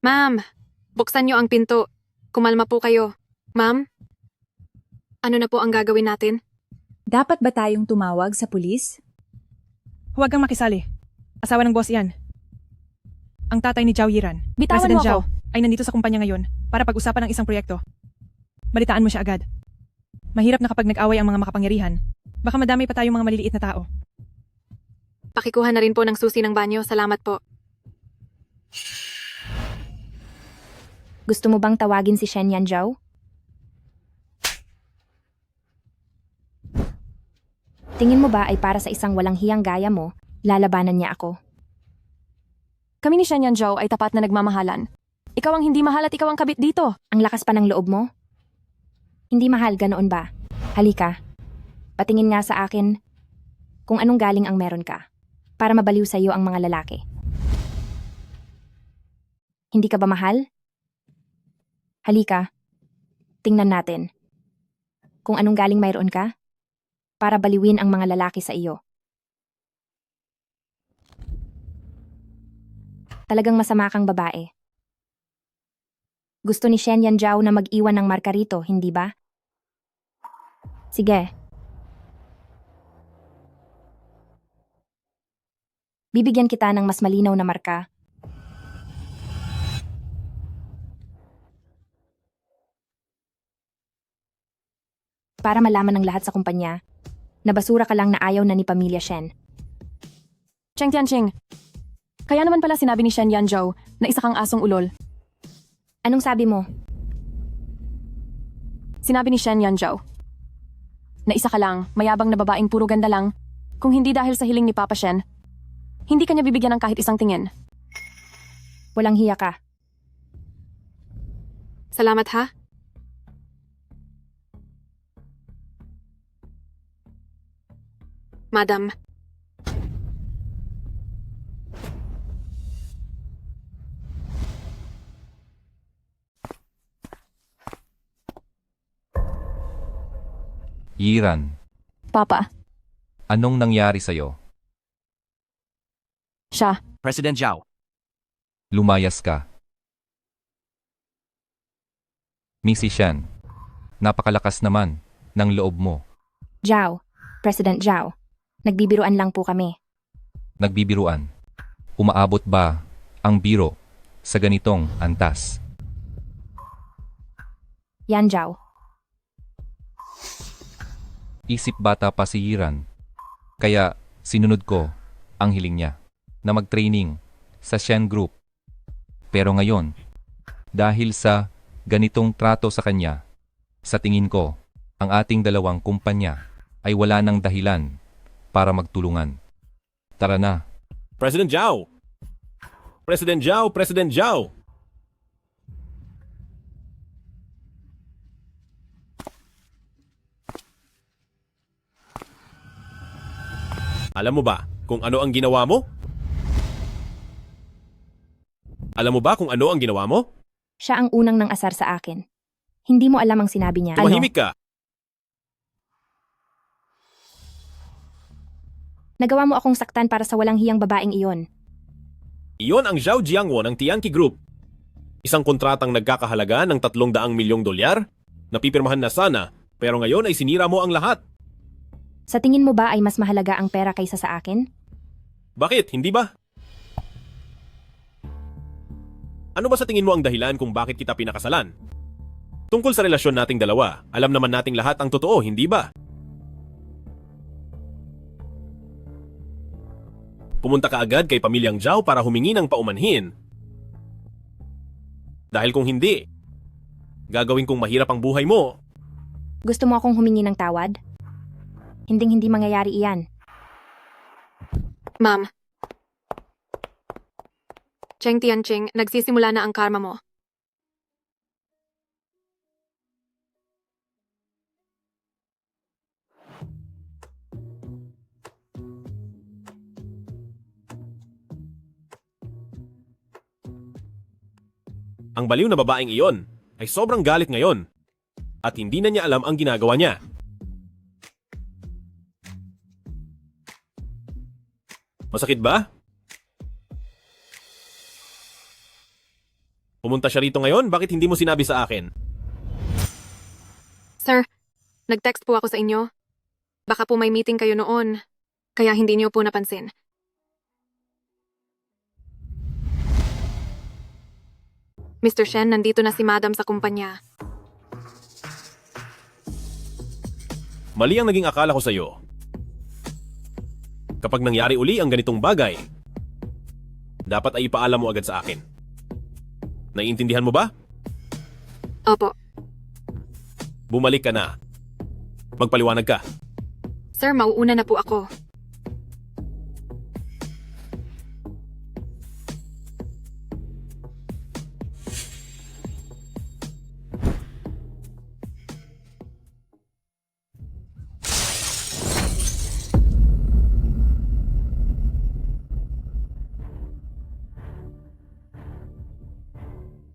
Ma'am. Buksan niyo ang pinto. Kumalma po kayo. Ma'am? Ano na po ang gagawin natin? Dapat ba tayong tumawag sa pulis? Huwag kang makisali. Asawa ng boss yan. Ang tatay ni Zhao Yiran, Bitawan President mo Zhao, ako! ay nandito sa kumpanya ngayon para pag-usapan ng isang proyekto. Balitaan mo siya agad. Mahirap na kapag nag-away ang mga makapangyarihan. Baka madami pa tayong mga maliliit na tao. Pakikuha na rin po ng susi ng banyo. Salamat po. Gusto mo bang tawagin si Shen Yanzhao? Tingin mo ba ay para sa isang walang hiyang gaya mo, lalabanan niya ako? Kami ni Shen Yanzhao ay tapat na nagmamahalan. Ikaw ang hindi mahal at ikaw ang kabit dito. Ang lakas pa ng loob mo? Hindi mahal, ganoon ba? Halika. Patingin nga sa akin kung anong galing ang meron ka para mabaliw sa iyo ang mga lalaki. Hindi ka ba mahal? Halika. Tingnan natin kung anong galing mayroon ka para baliwin ang mga lalaki sa iyo. Talagang masama kang babae. Gusto ni Shen Yanzhao na mag-iwan ng marka rito, hindi ba? Sige. Bibigyan kita ng mas malinaw na marka. Para malaman ng lahat sa kumpanya na basura ka lang na ayaw na ni Pamilya Shen. Cheng Tianqing, kaya naman pala sinabi ni Shen Yanzhao na isa kang asong ulol. Anong sabi mo? Sinabi ni Shen Yanzhao na isa ka lang, mayabang na babaeng puro ganda lang, kung hindi dahil sa hiling ni Papa Shen, hindi kanya bibigyan ng kahit isang tingin. Walang hiya ka. Salamat ha. Madam. Yiran, Papa, anong nangyari sa'yo? siya, President Zhao, Lumayas ka. Mrs. Shen, napakalakas naman ng loob mo. Zhao, President Zhao, nagbibiruan lang po kami. Nagbibiruan. Umaabot ba ang biro sa ganitong antas? Yan Zhao. Isip bata pa si Yiran. Kaya sinunod ko ang hiling niya na mag-training sa Shen Group. Pero ngayon, dahil sa ganitong trato sa kanya, sa tingin ko, ang ating dalawang kumpanya ay wala ng dahilan para magtulungan. Tara na. President Zhao! President Zhao! President Zhao! Alam mo ba kung ano ang ginawa mo? Alam mo ba kung ano ang ginawa mo? Siya ang unang nang asar sa akin. Hindi mo alam ang sinabi niya. Tumahimik ka! Nagawa mo akong saktan para sa walang hiyang babaeng iyon. Iyon ang Zhao Jiangwo ng Tianqi Group. Isang kontratang nagkakahalaga ng 300 milyong dolyar na pipirmahan na sana pero ngayon ay sinira mo ang lahat. Sa tingin mo ba ay mas mahalaga ang pera kaysa sa akin? Bakit? Hindi ba? Ano ba sa tingin mo ang dahilan kung bakit kita pinakasalan? Tungkol sa relasyon nating dalawa, alam naman nating lahat ang totoo, hindi ba? Pumunta ka agad kay pamilyang Zhao para humingi ng paumanhin. Dahil kung hindi, gagawin kong mahirap ang buhay mo. Gusto mo akong humingi ng tawad? Hinding-hindi mangyayari iyan. Ma'am. Cheng Tianqing, nagsisimula na ang karma mo. Ang baliw na babaeng iyon ay sobrang galit ngayon at hindi na niya alam ang ginagawa niya. Masakit ba? Pumunta siya rito ngayon, bakit hindi mo sinabi sa akin? Sir, nag-text po ako sa inyo. Baka po may meeting kayo noon, kaya hindi niyo po napansin. Mr. Shen, nandito na si Madam sa kumpanya. Mali ang naging akala ko sa iyo. Kapag nangyari uli ang ganitong bagay, dapat ay ipaalam mo agad sa akin. Naiintindihan mo ba? Opo. Bumalik ka na. Magpaliwanag ka. Sir, mauuna na po ako.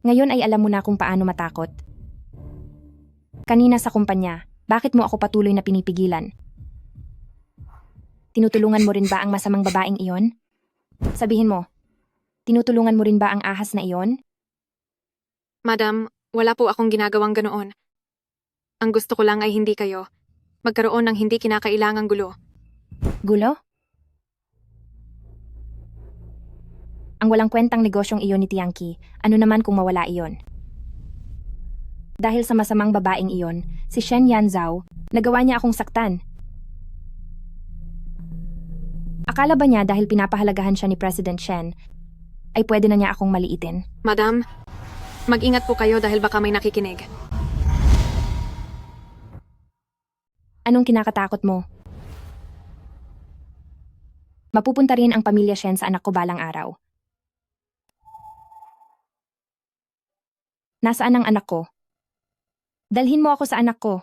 Ngayon ay alam mo na kung paano matakot. Kanina sa kumpanya, bakit mo ako patuloy na pinipigilan? Tinutulungan mo rin ba ang masamang babaeng iyon? Sabihin mo, tinutulungan mo rin ba ang ahas na iyon? Madam, wala po akong ginagawang ganoon. Ang gusto ko lang ay hindi kayo. Magkaroon ng hindi kinakailangang gulo. Gulo? Ang walang kwentang negosyong iyon ni Tiangki, ano naman kung mawala iyon? Dahil sa masamang babaeng iyon, si Shen Yanzhao, nagawa niya akong saktan. Akala ba niya dahil pinapahalagahan siya ni President Shen, ay pwede na niya akong maliitin? Madam, mag-ingat po kayo dahil baka may nakikinig. Anong kinakatakot mo? Mapupunta rin ang pamilya Shen sa anak ko balang araw. Nasaan ang anak ko? Dalhin mo ako sa anak ko.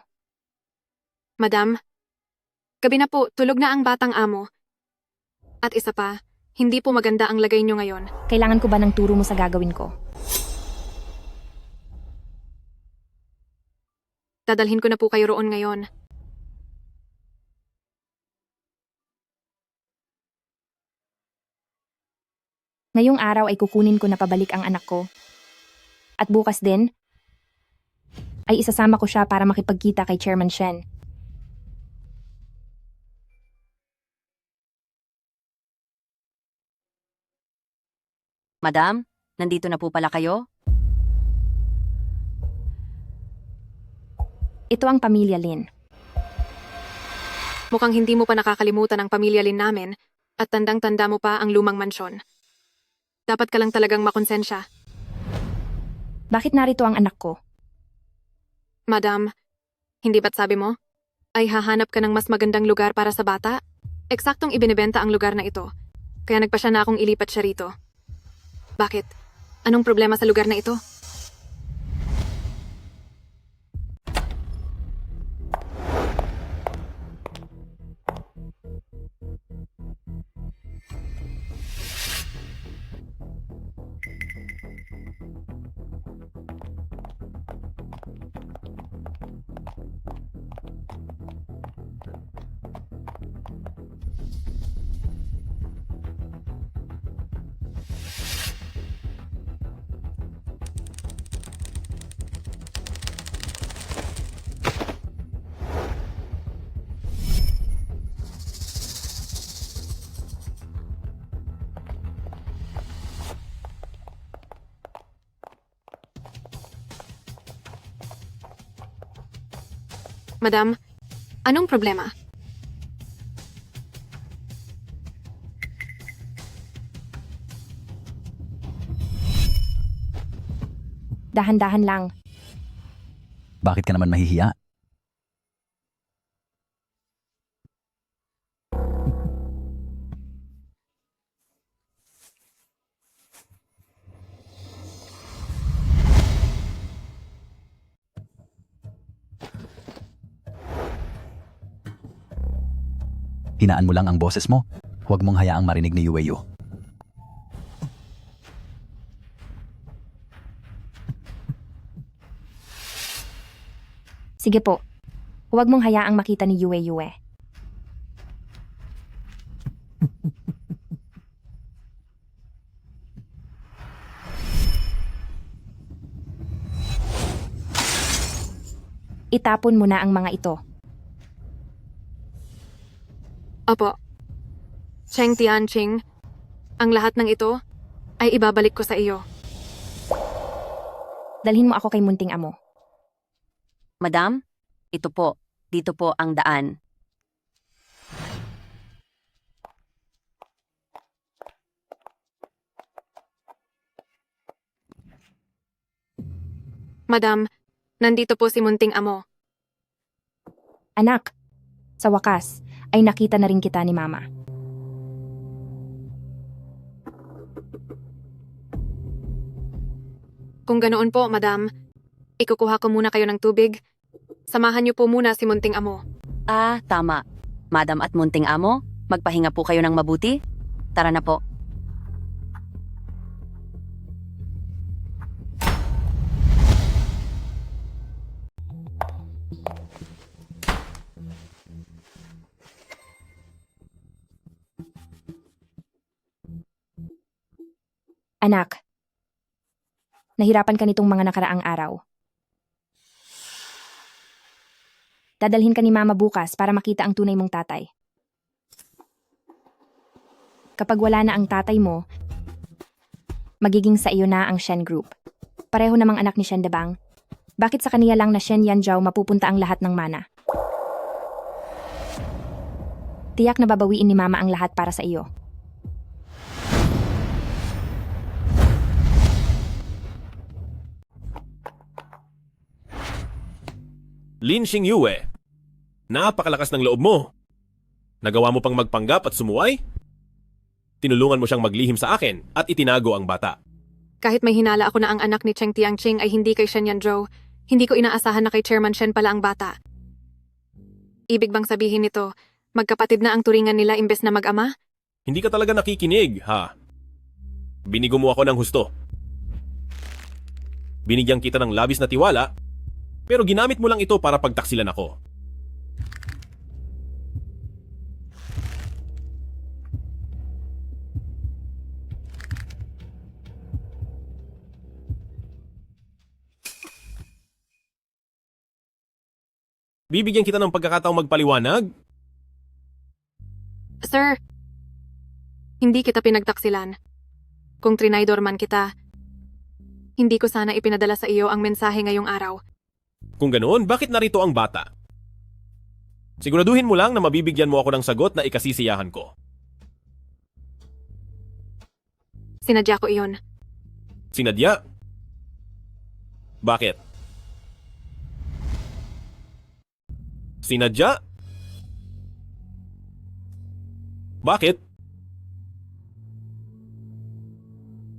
Madam, gabi na po, tulog na ang batang amo. At isa pa, hindi po maganda ang lagay niyo ngayon. Kailangan ko ba ng turo mo sa gagawin ko? Dadalhin ko na po kayo roon ngayon. Ngayong araw ay kukunin ko na pabalik ang anak ko. At bukas din, ay isasama ko siya para makipagkita kay Chairman Shen. Madam, nandito na po pala kayo? Ito ang pamilya Lin. Mukhang hindi mo pa nakakalimutan ang pamilya Lin namin at tandang-tanda mo pa ang lumang mansyon. Dapat ka lang talagang makonsensya. Bakit narito ang anak ko? Madam, hindi ba't sabi mo? Ay hahanap ka ng mas magandang lugar para sa bata? Eksaktong ibinebenta ang lugar na ito. Kaya nagpasya na akong ilipat siya rito. Bakit? Anong problema sa lugar na ito? Madam, anong problema? Dahan-dahan lang. Bakit ka naman mahihiya? Hinaan mo lang ang boses mo. Huwag mong hayaang marinig ni Yueyo. Sige po. Huwag mong hayaang makita ni Yue. Itapon mo na ang mga ito. Opo. Cheng Tianqing, ang lahat ng ito ay ibabalik ko sa iyo. Dalhin mo ako kay munting amo. Madam, ito po. Dito po ang daan. Madam, nandito po si munting amo. Anak, sa wakas, ay nakita na rin kita ni Mama. Kung ganoon po, madam, ikukuha ko muna kayo ng tubig. Samahan niyo po muna si munting amo. Ah, tama. Madam at munting amo, magpahinga po kayo ng mabuti. Tara na po. Anak, nahirapan ka nitong mga nakaraang araw. Dadalhin ka ni Mama bukas para makita ang tunay mong tatay. Kapag wala na ang tatay mo, magiging sa iyo na ang Shen Group. Pareho namang anak ni Shen Debang. Bakit sa kaniya lang na Shen Yanjiao mapupunta ang lahat ng mana? Tiyak na babawiin ni Mama ang lahat para sa iyo. Lin Xingyue, napakalakas ng loob mo. Nagawa mo pang magpanggap at sumuway? Tinulungan mo siyang maglihim sa akin at itinago ang bata. Kahit may hinala ako na ang anak ni Cheng Tianqing ay hindi kay Shen Yanzhou, hindi ko inaasahan na kay Chairman Shen pala ang bata. Ibig bang sabihin nito, magkapatid na ang turingan nila imbes na mag-ama? Hindi ka talaga nakikinig, ha? Binigo mo ako ng husto. Binigyan kita ng labis na tiwala, pero ginamit mo lang ito para pagtaksilan ako. Bibigyan kita ng pagkakataong magpaliwanag? Sir, hindi kita pinagtaksilan. Kung trinaydor man kita, hindi ko sana ipinadala sa iyo ang mensahe ngayong araw. Kung ganoon, bakit narito ang bata? Siguraduhin mo lang na mabibigyan mo ako ng sagot na ikasisiyahan ko. Sinadya ko iyon. Sinadya? Bakit? Sinadya? Bakit?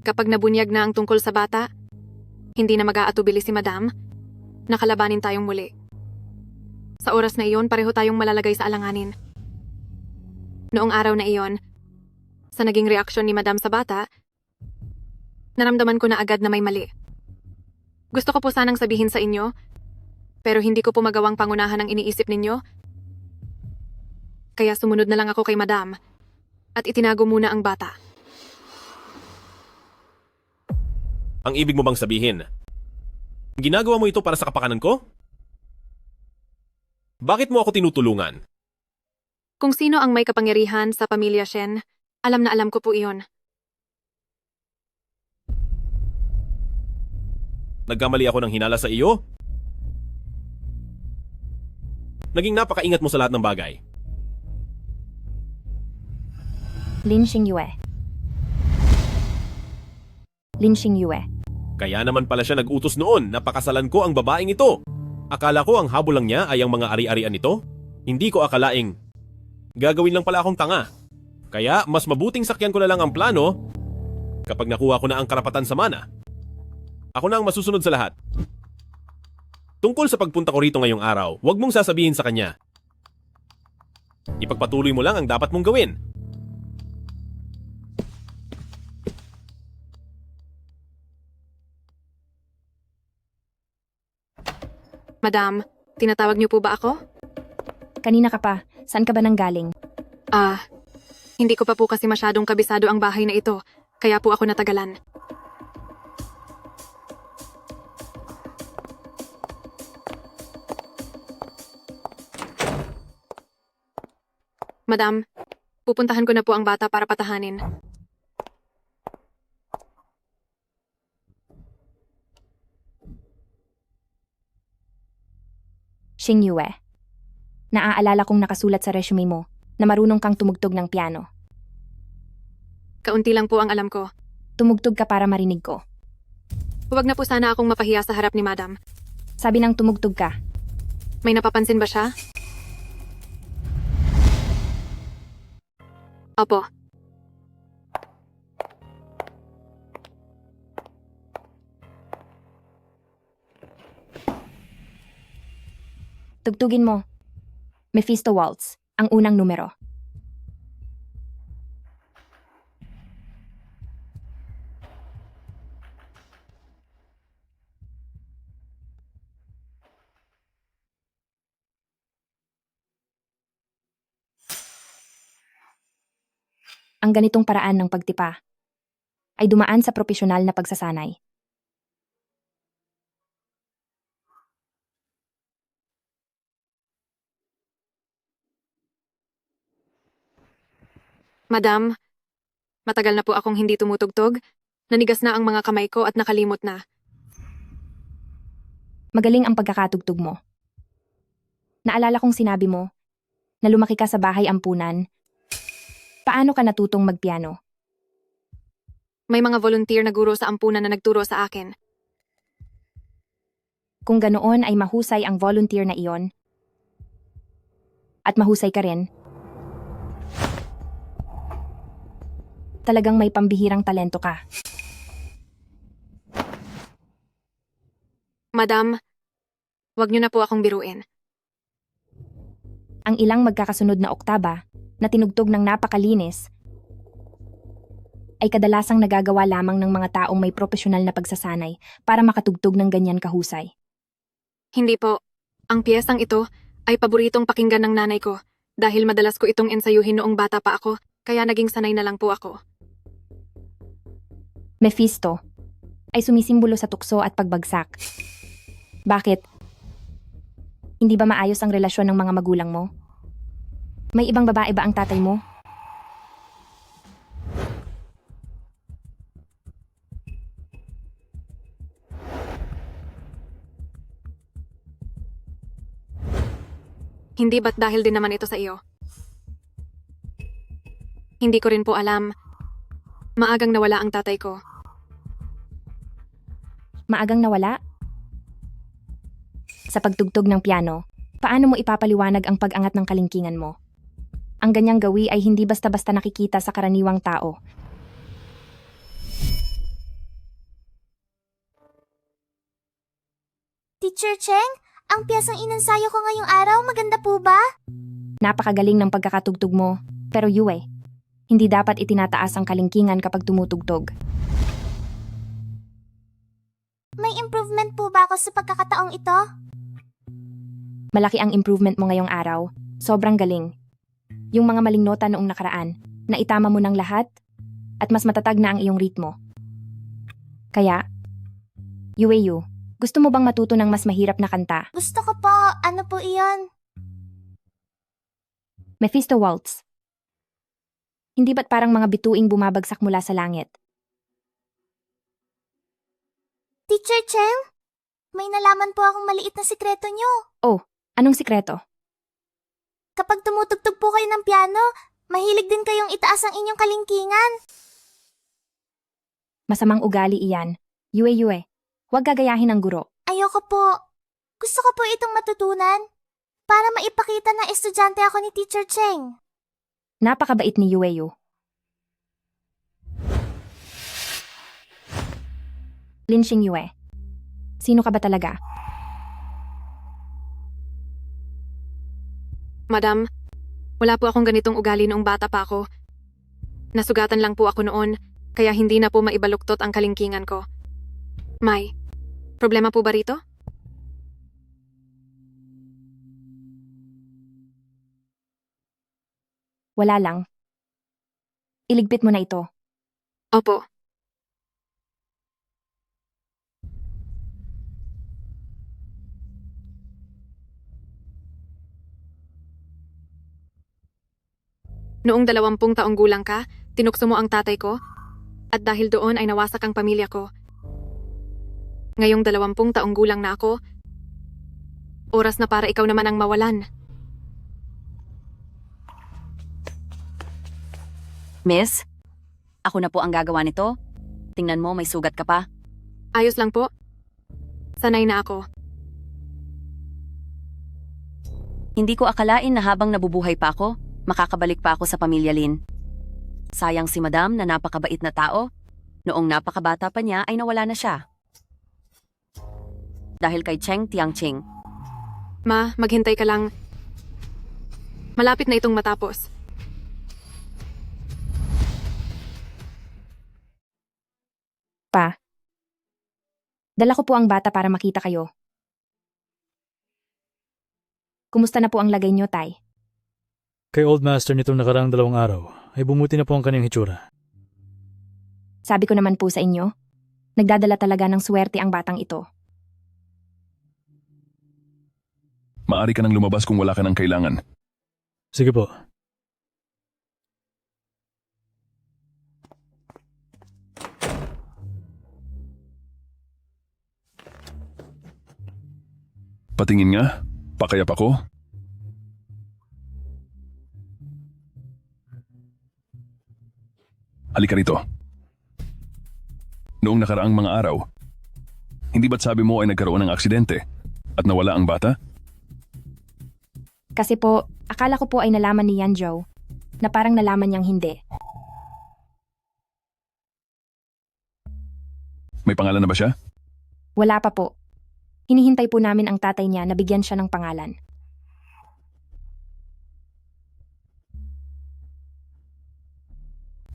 Kapag nabunyag na ang tungkol sa bata, hindi na mag-aatubili si Madam, nakalabanin tayong muli. Sa oras na iyon, pareho tayong malalagay sa alanganin. Noong araw na iyon, sa naging reaksyon ni Madam sa bata, naramdaman ko na agad na may mali. Gusto ko po sanang sabihin sa inyo, pero hindi ko po magawang pangunahan ang iniisip ninyo. Kaya sumunod na lang ako kay Madam at itinago muna ang bata. Ang ibig mo bang sabihin, ginagawa mo ito para sa kapakanan ko? Bakit mo ako tinutulungan? Kung sino ang may kapangyarihan sa pamilya Shen, alam na alam ko po iyon. Nagkamali ako ng hinala sa iyo? Naging napakaingat mo sa lahat ng bagay. Lin Xingyue. Lin Xingyue. Kaya naman pala siya nag-utos noon na pakasalan ko ang babaeng ito. Akala ko ang habol lang niya ay ang mga ari-arian nito. Hindi ko akalaing gagawin lang pala akong tanga. Kaya mas mabuting sakyan ko na lang ang plano kapag nakuha ko na ang karapatan sa mana. Ako na ang masusunod sa lahat. Tungkol sa pagpunta ko rito ngayong araw, huwag mong sasabihin sa kanya. Ipagpatuloy mo lang ang dapat mong gawin. Madam, tinatawag niyo po ba ako? Kanina ka pa. Saan ka ba nanggaling? Hindi ko pa po kasi masyadong kabisado ang bahay na ito, kaya po ako natagalan. Madam, pupuntahan ko na po ang bata para patahanin. Xing Yue. Naaalala kong nakasulat sa resume mo na marunong kang tumugtog ng piano. Kaunti lang po ang alam ko. Tumugtog ka para marinig ko. Huwag na po sana akong mapahiya sa harap ni Madam. Sabi ng tumugtog ka. May napapansin ba siya? Opo. Tugtugin mo. Mephisto Waltz, ang unang numero. Ang ganitong paraan ng pagtipa ay dumaan sa propesyonal na pagsasanay. Madam, matagal na po akong hindi tumutugtog. Nanigas na ang mga kamay ko at nakalimot na. Magaling ang pagkakatugtog mo. Naalala kong sinabi mo na lumaki ka sa bahay ampunan. Paano ka natutong magpiano? May mga volunteer na guro sa ampunan na nagturo sa akin. Kung ganoon ay mahusay ang volunteer na iyon. At mahusay ka rin. Talagang may pambihirang talento ka. Madam, wag niyo na po akong biruin. Ang ilang magkakasunod na oktaba na tinugtog ng napakalinis ay kadalasang nagagawa lamang ng mga taong may propesyonal na pagsasanay para makatugtog ng ganyan kahusay. Hindi po. Ang piyesang ito ay paboritong pakinggan ng nanay ko dahil madalas ko itong ensayuhin noong bata pa ako, kaya naging sanay na lang po ako. Mephisto ay sumisimbolo sa tukso at pagbagsak. Bakit? Hindi ba maayos ang relasyon ng mga magulang mo? May ibang babae ba ang tatay mo? Hindi ba't dahil din naman ito sa iyo? Hindi ko rin po alam. Maagang nawala ang tatay ko. Maagang nawala? Sa pagtugtog ng piano, paano mo ipapaliwanag ang pag-angat ng kalingkingan mo? Ang ganyang gawi ay hindi basta-basta nakikita sa karaniwang tao. Teacher Cheng, ang piyesang inensayo ko ngayong araw, maganda po ba? Napakagaling ng pagkakatugtog mo, pero Yue, hindi dapat itinataas ang kalingkingan kapag tumutugtog. May improvement po ba ako sa pagkakataong ito? Malaki ang improvement mo ngayong araw. Sobrang galing. Yung mga maling nota noong nakaraan, naitama mo ng lahat, at mas matatag na ang iyong ritmo. Kaya, Yue, gusto mo bang matuto ng mas mahirap na kanta? Gusto ko po. Ano po iyon? Mephisto Waltz. Hindi ba't parang mga bituing bumabagsak mula sa langit? Teacher Cheng, may nalaman po akong maliit na sikreto nyo. Oh, anong sikreto? Kapag tumutugtog po kayo ng piano, mahilig din kayong itaas ang inyong kalingkingan. Masamang ugali iyan. Yue, huwag gagayahin ang guro. Ayoko po. Gusto ko po itong matutunan para maipakita na estudyante ako ni Teacher Cheng. Napakabait ni Yue. Lin Xingyue. Sino ka ba talaga? Madam, wala po akong ganitong ugali noong bata pa ako. Nasugatan lang po ako noon, kaya hindi na po maibaluktot ang kalingkingan ko. May, problema po ba rito? Wala lang. Iligpit mo na ito. Opo. Noong 20 taong gulang ka, tinukso mo ang tatay ko, at dahil doon ay nawasak ang pamilya ko. Ngayong 20 taong gulang na ako, oras na para ikaw naman ang mawalan. Miss, ako na po ang gagawa nito. Tingnan mo, may sugat ka pa. Ayos lang po. Sanay na ako. Hindi ko akalain na habang nabubuhay pa ako, makakabalik pa ako sa pamilya Lin. Sayang si Madam na napakabait na tao. Noong napakabata pa niya ay nawala na siya. Dahil kay Cheng Tiangching. Ma, maghintay ka lang. Malapit na itong matapos. Pa. Dala ko po ang bata para makita kayo. Kumusta na po ang lagay niyo, Tay? Kay Old Master nitong nakaraang 2 araw, ay bumuti na po ang kanyang hitsura. Sabi ko naman po sa inyo, nagdadala talaga ng swerte ang batang ito. Maari ka nang lumabas kung wala ka ng kailangan. Sige po. Patingin nga, pakayap ako. Halika rito. Noong nakaraang mga araw, hindi ba't sabi mo ay nagkaroon ng aksidente at nawala ang bata? Kasi po, akala ko po ay nalaman ni Yanzhou na parang nalaman niyang hindi. May pangalan na ba siya? Wala pa po. Hinihintay po namin ang tatay niya na bigyan siya ng pangalan.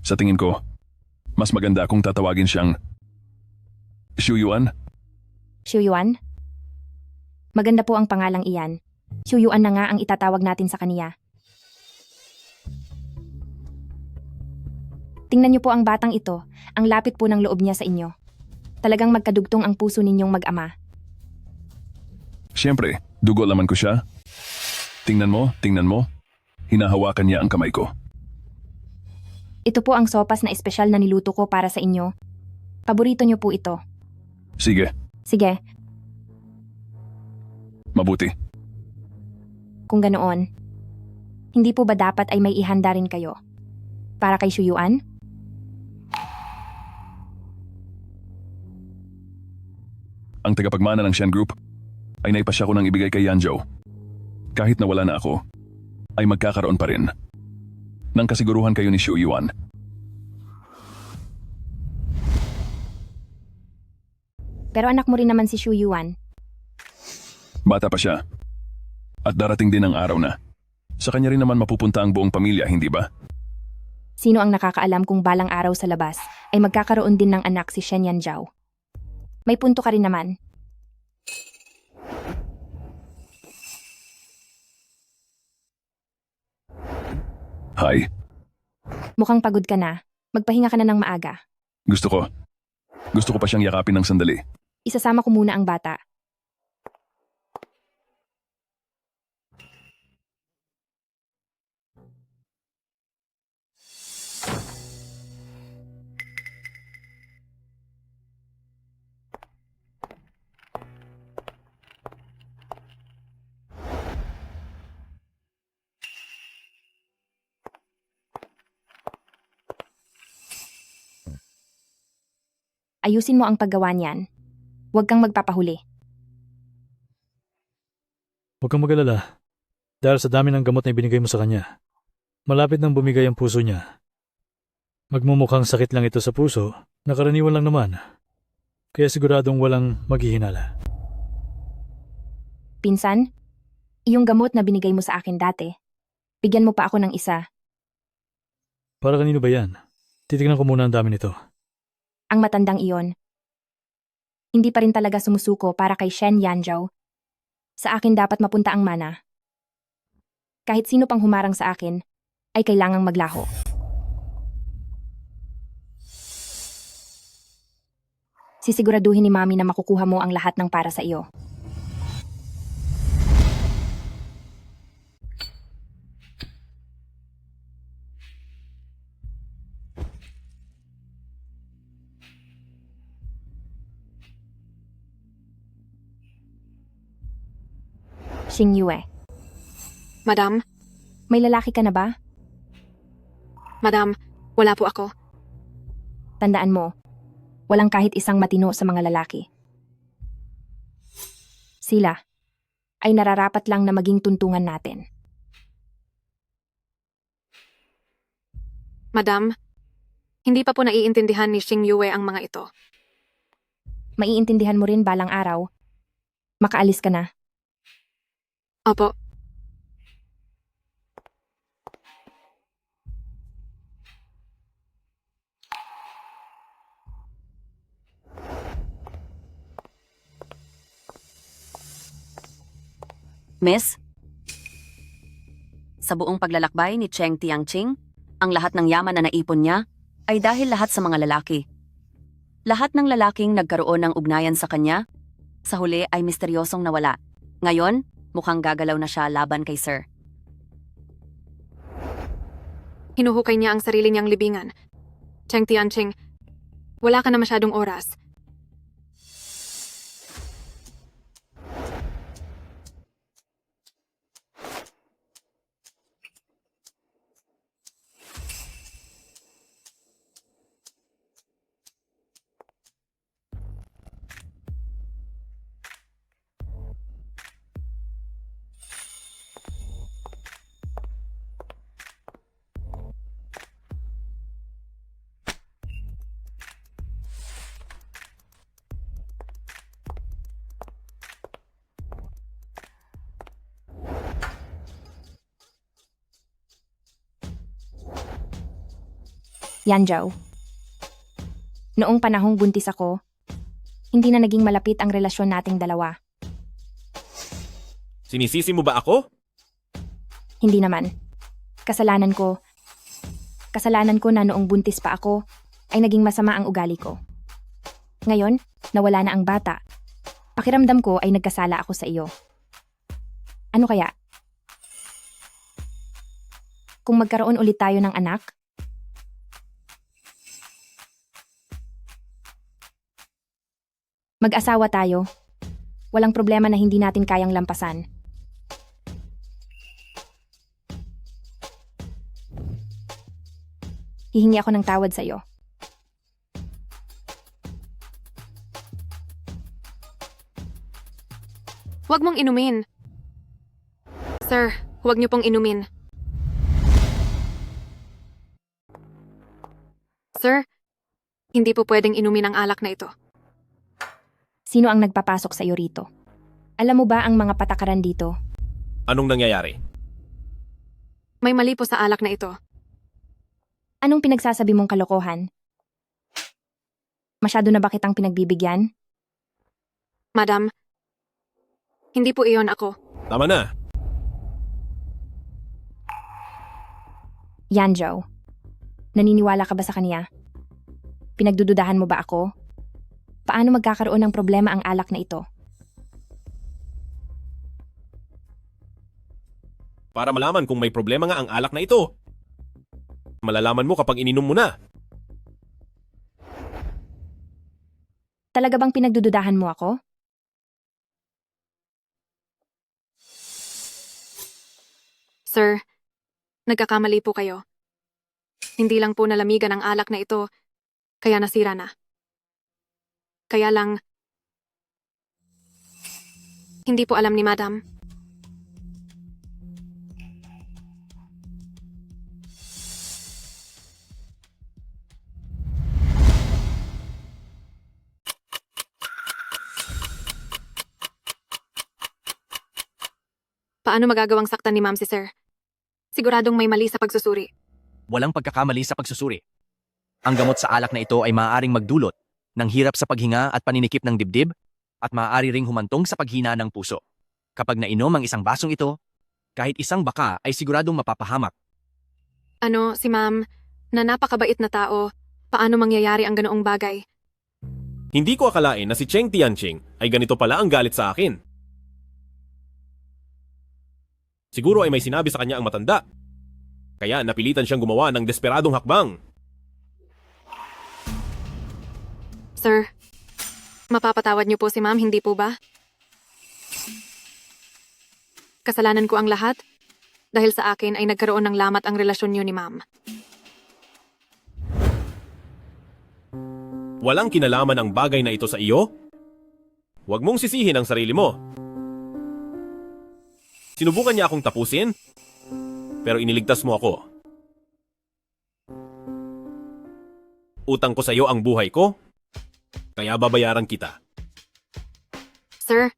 Sa tingin ko, mas maganda kung tatawagin siyang Xu Yuan. Xu Yuan? Maganda po ang pangalang iyan. Xu Yuan na nga ang itatawag natin sa kaniya. Tingnan niyo po ang batang ito, ang lapit po ng loob niya sa inyo. Talagang magkadugtong ang puso ninyong mag-ama. Siyempre, dugo laman ko siya. Tingnan mo. Hinahawakan niya ang kamay ko. Ito po ang sopas na espesyal na niluto ko para sa inyo. Paborito niyo po ito. Sige, Sige, mabuti. kung ganoon. Hindi po ba dapat ay may ihanda rin kayo? Para kay Xu Yuan? Ang tagapagmana ng Shen Group ay naipasya ko nang ibigay kay Yanzhou. Kahit nawala na ako, ay magkakaroon pa rin. Nang kasiguruhan kayo ni Xu Yuan. Pero anak mo rin naman si Xu Yuan. Bata pa siya. At darating din ang araw na. Sa kanya rin naman mapupunta ang buong pamilya, hindi ba? Sino ang nakakaalam kung balang araw sa labas ay magkakaroon din ng anak si Shen Yanzhou? May punto ka rin naman. Hi, Mukhang pagod ka na. Magpahinga ka na ng maaga. gusto ko. Gusto ko pa siyang yakapin ng sandali. Isasama ko muna ang bata. Ayusin mo ang paggawa niyan. Huwag kang magpapahuli. Huwag kang mag-alala. Dahil sa dami ng gamot na ibinigay mo sa kanya, malapit nang bumigay ang puso niya. Magmumukhang sakit lang ito sa puso, nakaraniwan lang naman. Kaya siguradong walang maghihinala. Pinsan, iyong gamot na binigay mo sa akin dati, bigyan mo pa ako ng isa. Para kanino ba yan? Titignan ko muna ang dami nito. Ang matandang iyon. Hindi pa rin talaga sumusuko para kay Shen Yanzhou. Sa akin dapat mapunta ang mana. Kahit sino pang humarang sa akin, ay kailangang maglaho. Sisiguraduhin ni Mami na makukuha mo ang lahat ng para sa iyo. Xing Yue, Madam, may lalaki ka na ba? Madam, wala po ako. Tandaan mo, walang kahit isang matino sa mga lalaki. Sila ay nararapat lang na maging tuntungan natin. Madam, hindi pa po naiintindihan ni Xing Yue ang mga ito. Maiintindihan mo rin balang araw. Makaalis ka na. Opo. Miss? Sa buong paglalakbay ni Cheng Tiangqing, ang lahat ng yaman na naipon niya ay dahil lahat sa mga lalaki. Lahat ng lalaking nagkaroon ng ugnayan sa kanya, sa huli ay misteryosong nawala. Ngayon, mukhang gagalaw na siya laban kay Sir. Hinuhukay niya ang sarili niyang libingan. Cheng Tianqing, wala ka na masyadong oras. Yanzhou. Noong panahong buntis ako, hindi na naging malapit ang relasyon nating dalawa. Sinisisi mo ba ako? Hindi naman. Kasalanan ko. Kasalanan ko na noong buntis pa ako, ay naging masama ang ugali ko. Ngayon, nawala na ang bata. Pakiramdam ko ay nagkasala ako sa iyo. Ano kaya? Kung magkaroon ulit tayo ng anak, mag-asawa tayo. Walang problema na hindi natin kayang lampasan. Hihingi ako ng tawad sa iyo. Huwag mong inumin. Sir, huwag niyo pong inumin. Sir, hindi po pwedeng inumin ang alak na ito. Sino ang nagpapasok sa iyo rito? Alam mo ba ang mga patakaran dito? Anong nangyayari? May mali po sa alak na ito. Anong pinagsasabi mong kalokohan? Masyado na ba kitang pinagbibigyan? Madam, hindi po iyon ako. Tama na. Yanzhou, naniniwala ka ba sa kanya? Pinagdududahan mo ba ako? Paano magkakaroon ng problema ang alak na ito? Para malaman kung may problema nga ang alak na ito. Malalaman mo kapag ininom mo na. Talaga bang pinagdududahan mo ako? Sir, nagkakamali po kayo. Hindi lang po nalamigan ang alak na ito, kaya nasira na. Kaya lang, hindi po alam ni Madam. Paano magagawang saktan ni Ma'am si Sir? Siguradong may mali sa pagsusuri. Walang pagkakamali sa pagsusuri. Ang gamot sa alak na ito ay maaaring magdulot ng hirap sa paghinga at paninikip ng dibdib at maaari ring humantong sa paghina ng puso. Kapag nainom ang isang basong ito, kahit isang baka ay siguradong mapapahamak. Ano, si Ma'am, na napakabait na tao, paano mangyayari ang ganoong bagay? Hindi ko akalain na si Cheng Tianqing ay ganito pala ang galit sa akin. Siguro ay may sinabi sa kanya ang matanda. Kaya napilitan siyang gumawa ng desperadong hakbang. Sir, mapapatawad niyo po si Ma'am, hindi po ba? Kasalanan ko ang lahat dahil sa akin ay nagkaroon ng lamat ang relasyon niyo ni Ma'am. Walang kinalaman ang bagay na ito sa iyo? Huwag mong sisihin ang sarili mo. Sinubukan niya akong tapusin, pero iniligtas mo ako. Utang ko sa iyo ang buhay ko, kaya babayaran kita. Sir,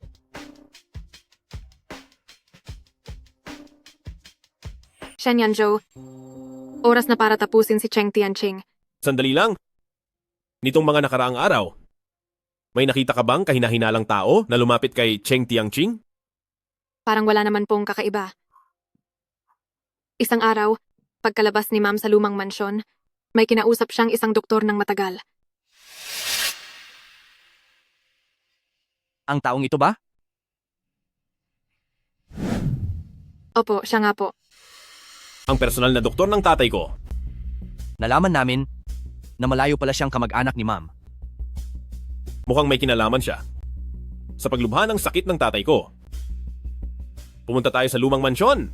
Shen Yanzhou, oras na para tapusin si Cheng Tianqing. Sandali lang. Nitong mga nakaraang araw, may nakita ka bang kahinahinalang tao na lumapit kay Cheng Tianqing? Parang wala naman pong kakaiba. Isang araw, pagkalabas ni Ma'am sa lumang mansyon, may kinausap siyang isang doktor ng matagal. Ang taong ito ba? Opo, siya nga po. Ang personal na doktor ng tatay ko. Nalaman namin na malayo pala siyang kamag-anak ni Ma'am. Mukhang may kinalaman siya sa paglubha ng sakit ng tatay ko. Pumunta tayo sa lumang mansyon.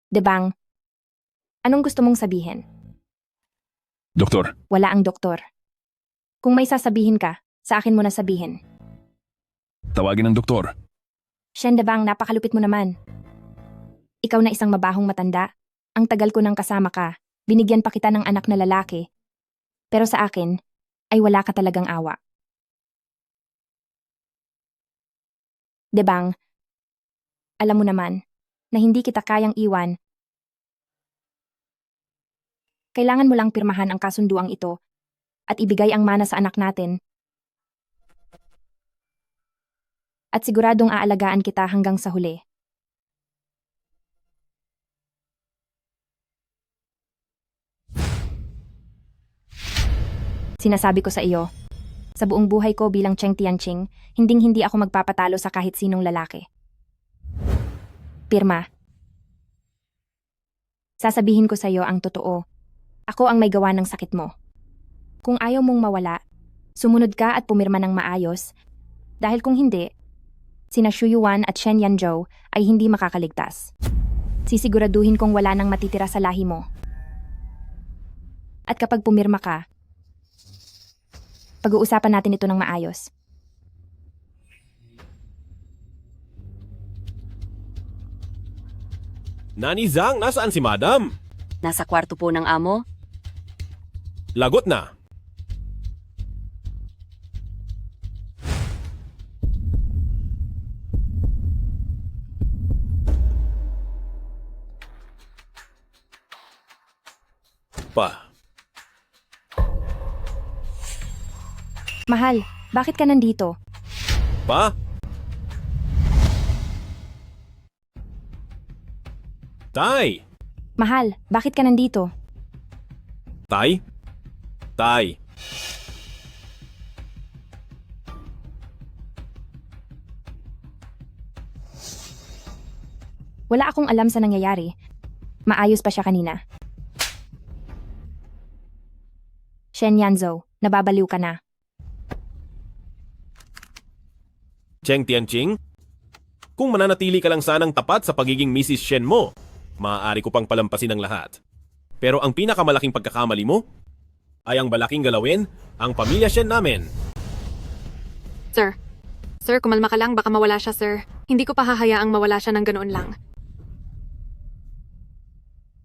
Debang, anong gusto mong sabihin? Doktor, Wala ang doktor. Kung may sasabihin ka, sa akin mo na sabihin. tawagin ang doktor. Shen Debang, napakalupit mo naman. Ikaw na isang mabahong matanda. Ang tagal ko nang kasama ka. Binigyan pa kita ng anak na lalaki. Pero sa akin, ay wala ka talagang awa. Debang, alam mo naman na hindi kita kayang iwan. Kailangan mo lang pirmahan ang kasunduang ito at ibigay ang mana sa anak natin. At siguradong aalagaan kita hanggang sa huli. Sinasabi ko sa iyo, sa buong buhay ko bilang Cheng Tianqing, hinding-hindi ako magpapatalo sa kahit sinong lalaki. Pirma. Sasabihin ko sa iyo ang totoo. Ako ang may gawa ng sakit mo. Kung ayaw mong mawala, sumunod ka at pumirma ng maayos, dahil kung hindi, sina Xu Yuan at Shen Yanzhou ay hindi makakaligtas. Sisiguraduhin kong wala nang matitira sa lahi mo. At kapag pumirma ka, pag-uusapan natin ito ng maayos. Nani Zhang, nasaan si Madam? Nasa kwarto po ng amo. Lagot na. Pa. Mahal, bakit ka nandito? Pa? Tay! Mahal, bakit ka nandito? Tay? Tay! Wala akong alam sa nangyayari. Maayos pa siya kanina. Shen Yanzhou, nababaliw ka na. Cheng Tianqing? Kung mananatili ka lang sanang tapat sa pagiging Mrs. Shen mo, maaari ko pang palampasin ang lahat. Pero ang pinakamalaking pagkakamali mo ay ang balaking galawin ang pamilya Shen namin. Sir. Sir, kumalma ka lang, baka mawala siya, sir. Hindi ko pa hahayaang mawala siya ng ganoon lang.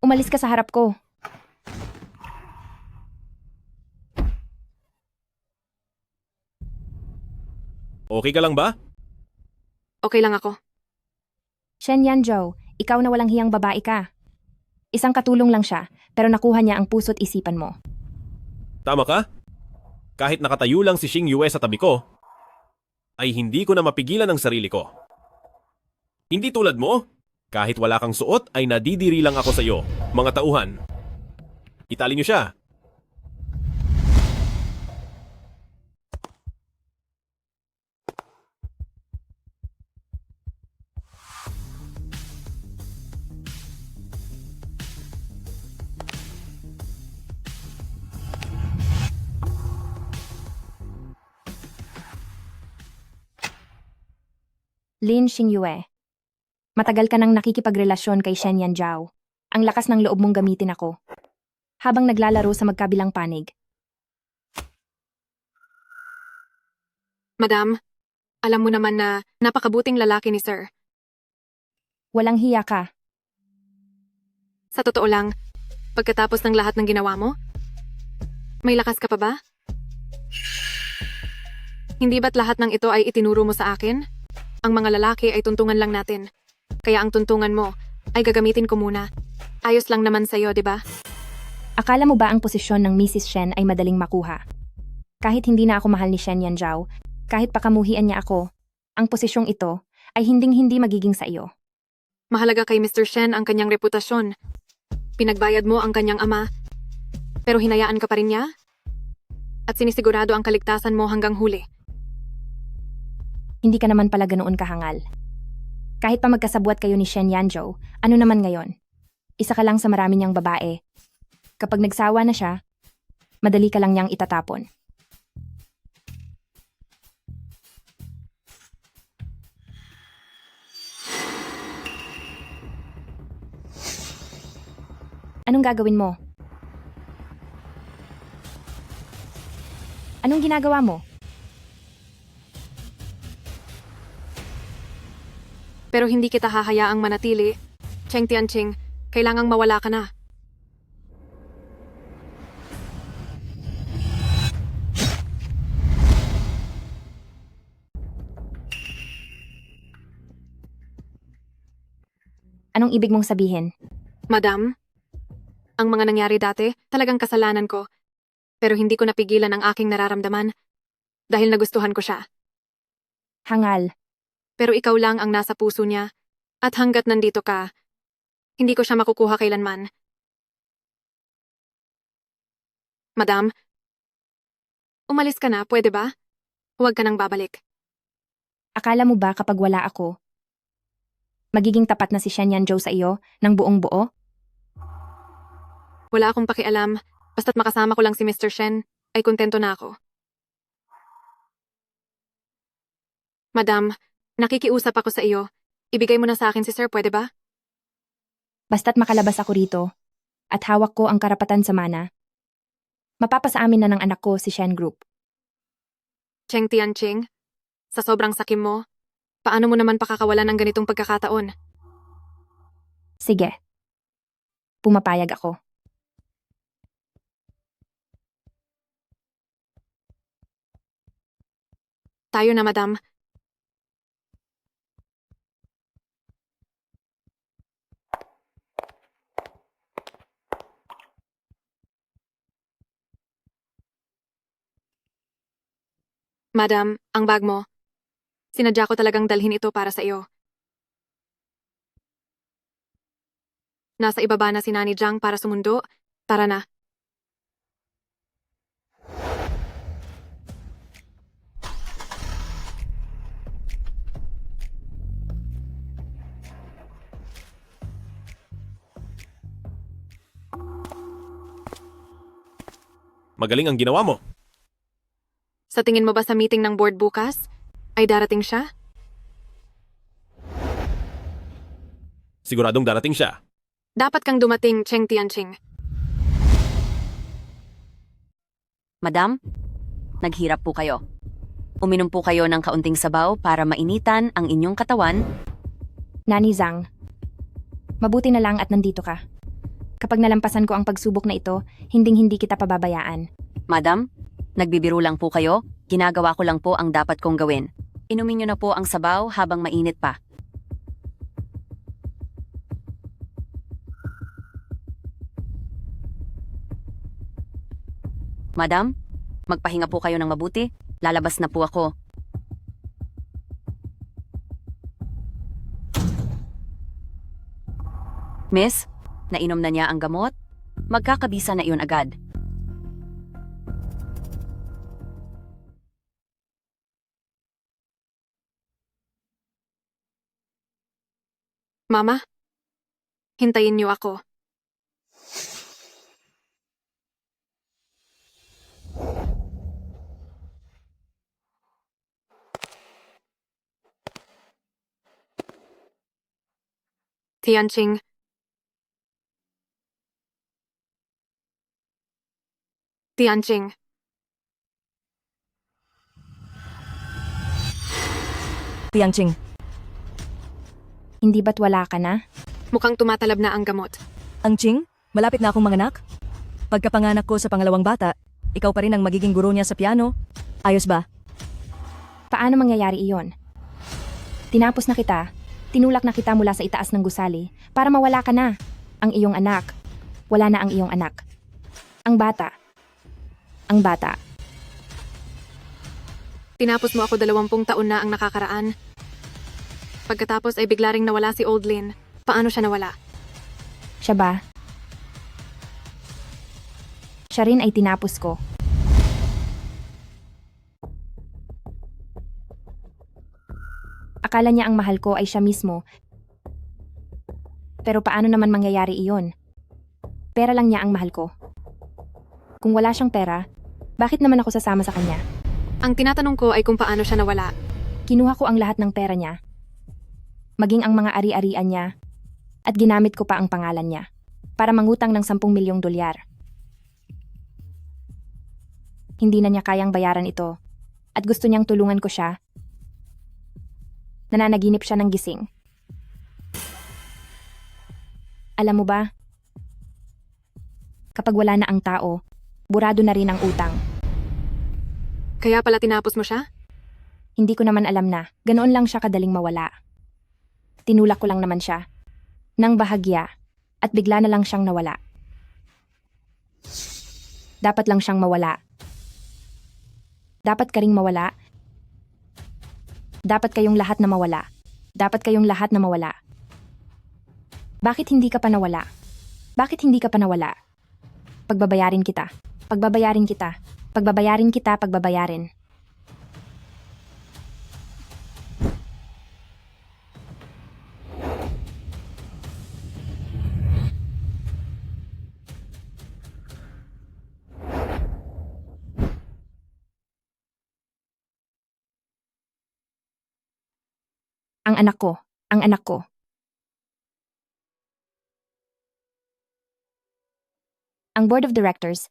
Umalis ka sa harap ko. Okay ka lang ba? Okay lang ako. Shen Yanzhou, ikaw na walang hiyang babae ka. Isang katulong lang siya, pero nakuha niya ang puso't isipan mo. Tama ka? Kahit nakatayo lang si Xing Yue sa tabi ko, ay hindi ko na mapigilan ang sarili ko. Hindi tulad mo, kahit wala kang suot ay nadidiri lang ako sa iyo, mga tauhan. Itali niyo siya. Lin Xingyue. Matagal ka nang nakikipagrelasyon kay Shen Yanzhou. Ang lakas ng loob mong gamitin ako. Habang naglalaro sa magkabilang panig. Madam, alam mo naman na napakabuting lalaki ni sir. Walang hiya ka. Sa totoo lang, pagkatapos ng lahat ng ginawa mo, may lakas ka pa ba? Hindi ba't lahat ng ito ay itinuro mo sa akin? Ang mga lalaki ay tuntungan lang natin. Kaya ang tuntungan mo ay gagamitin ko muna. Ayos lang naman sa'yo, di ba? Akala mo ba ang posisyon ng Mrs. Shen ay madaling makuha? Kahit hindi na ako mahal ni Shen Yanzhou, kahit pakamuhian niya ako, ang posisyong ito ay hinding-hindi magiging sa iyo. Mahalaga kay Mr. Shen ang kanyang reputasyon. Pinagbayad mo ang kanyang ama, pero hinayaan ka pa rin niya? At sinisigurado ang kaligtasan mo hanggang huli. Hindi ka naman pala ganoon kahangal. Kahit pa magkasabwat kayo ni Shen Yanzhou, ano naman ngayon? Isa ka lang sa marami niyang babae. Kapag nagsawa na siya, madali ka lang niyang itatapon. Anong gagawin mo? Anong ginagawa mo? Pero hindi kita hahayaang manatili. Cheng Tianqing, kailangang mawala ka na. Anong ibig mong sabihin? Madam, ang mga nangyari dati, talagang kasalanan ko. Pero hindi ko napigilan ang aking nararamdaman dahil nagustuhan ko siya. Hangal. Pero ikaw lang ang nasa puso niya. At hanggat nandito ka, hindi ko siya makukuha kailanman. Madam, umalis ka na, pwede ba? Huwag ka nang babalik. Akala mo ba kapag wala ako, magiging tapat na si Shen Yanzhou sa iyo ng buong buo? Wala akong pakialam, basta't makasama ko lang si Mr. Shen, ay kontento na ako. Madam, nakikiusap ako sa iyo. Ibigay mo na sa akin si Sir, pwede ba? Basta't makalabas ako rito at hawak ko ang karapatan sa mana, mapapasa amin na ng anak ko si Shen Group. Cheng Tianqing, sa sobrang sakim mo, paano mo naman pakakawalan ng ganitong pagkakataon? Sige. Pumapayag ako. Tayo na, madam. Madam, ang bag mo. Sinadya ko talagang dalhin ito para sa iyo. Nasa ibaba na si Nani Jiang para sumundo. Tara na. Magaling ang ginawa mo. Sa tingin mo ba sa meeting ng board bukas, ay darating siya? Siguradong darating siya. Dapat kang dumating, Cheng Tianqing. Madam, naghirap po kayo. Uminom po kayo ng kaunting sabaw para mainitan ang inyong katawan. Nani Zhang, mabuti na lang at nandito ka. Kapag nalampasan ko ang pagsubok na ito, hinding-hindi kita pababayaan. Madam, nagbibiro lang po kayo. Ginagawa ko lang po ang dapat kong gawin. Inumin niyo na po ang sabaw habang mainit pa. Madam, magpahinga po kayo ng mabuti. Lalabas na po ako. Miss, nainom na niya ang gamot? Magkakabisa na iyon agad. Mama, hintayin niyo ako. Tianqing. Tianqing. Tianqing, Hindi ba't wala ka na? Mukhang tumatalab na ang gamot. ang Ching, malapit na akong manganak. Pagkapanganak ko sa pangalawang bata, ikaw pa rin ang magiging guro niya sa piano. Ayos ba? Paano mangyayari iyon? Tinapos na kita, tinulak na kita mula sa itaas ng gusali para mawala ka na. Ang iyong anak. Wala na ang iyong anak. Ang bata. Ang bata. Tinapos mo ako 20 taon na ang nakakaraan. Pagkatapos ay bigla ring nawala si Old Lin. Paano siya nawala? Siya ba? Siya rin ay tinapos ko. Akala niya ang mahal ko ay siya mismo. Pero paano naman mangyayari iyon? Pera lang niya ang mahal ko. Kung wala siyang pera, bakit naman ako sasama sa kanya? Ang tinatanong ko ay kung paano siya nawala. Kinuha ko ang lahat ng pera niya. Maging ang mga ari-arian niya. At ginamit ko pa ang pangalan niya. Para mangutang ng 10 milyong dolyar. Hindi na niya kayang bayaran ito. At gusto niyang tulungan ko siya. Nananaginip siya ng gising. Alam mo ba? Kapag wala na ang tao, burado na rin ang utang. Kaya pala tinapos mo siya? Hindi ko naman alam na, ganoon lang siya kadaling mawala. Tinulak ko lang naman siya. Nang bahagya, at bigla na lang siyang nawala. Dapat lang siyang mawala. Dapat ka ring mawala. Dapat kayong lahat na mawala. Dapat kayong lahat na mawala. Bakit hindi ka pa nawala? Bakit hindi ka pa nawala? Pagbabayarin kita. Pagbabayarin kita. Pagbabayarin kita, pagbabayarin. Ang anak ko. Ang anak ko. Ang board of directors,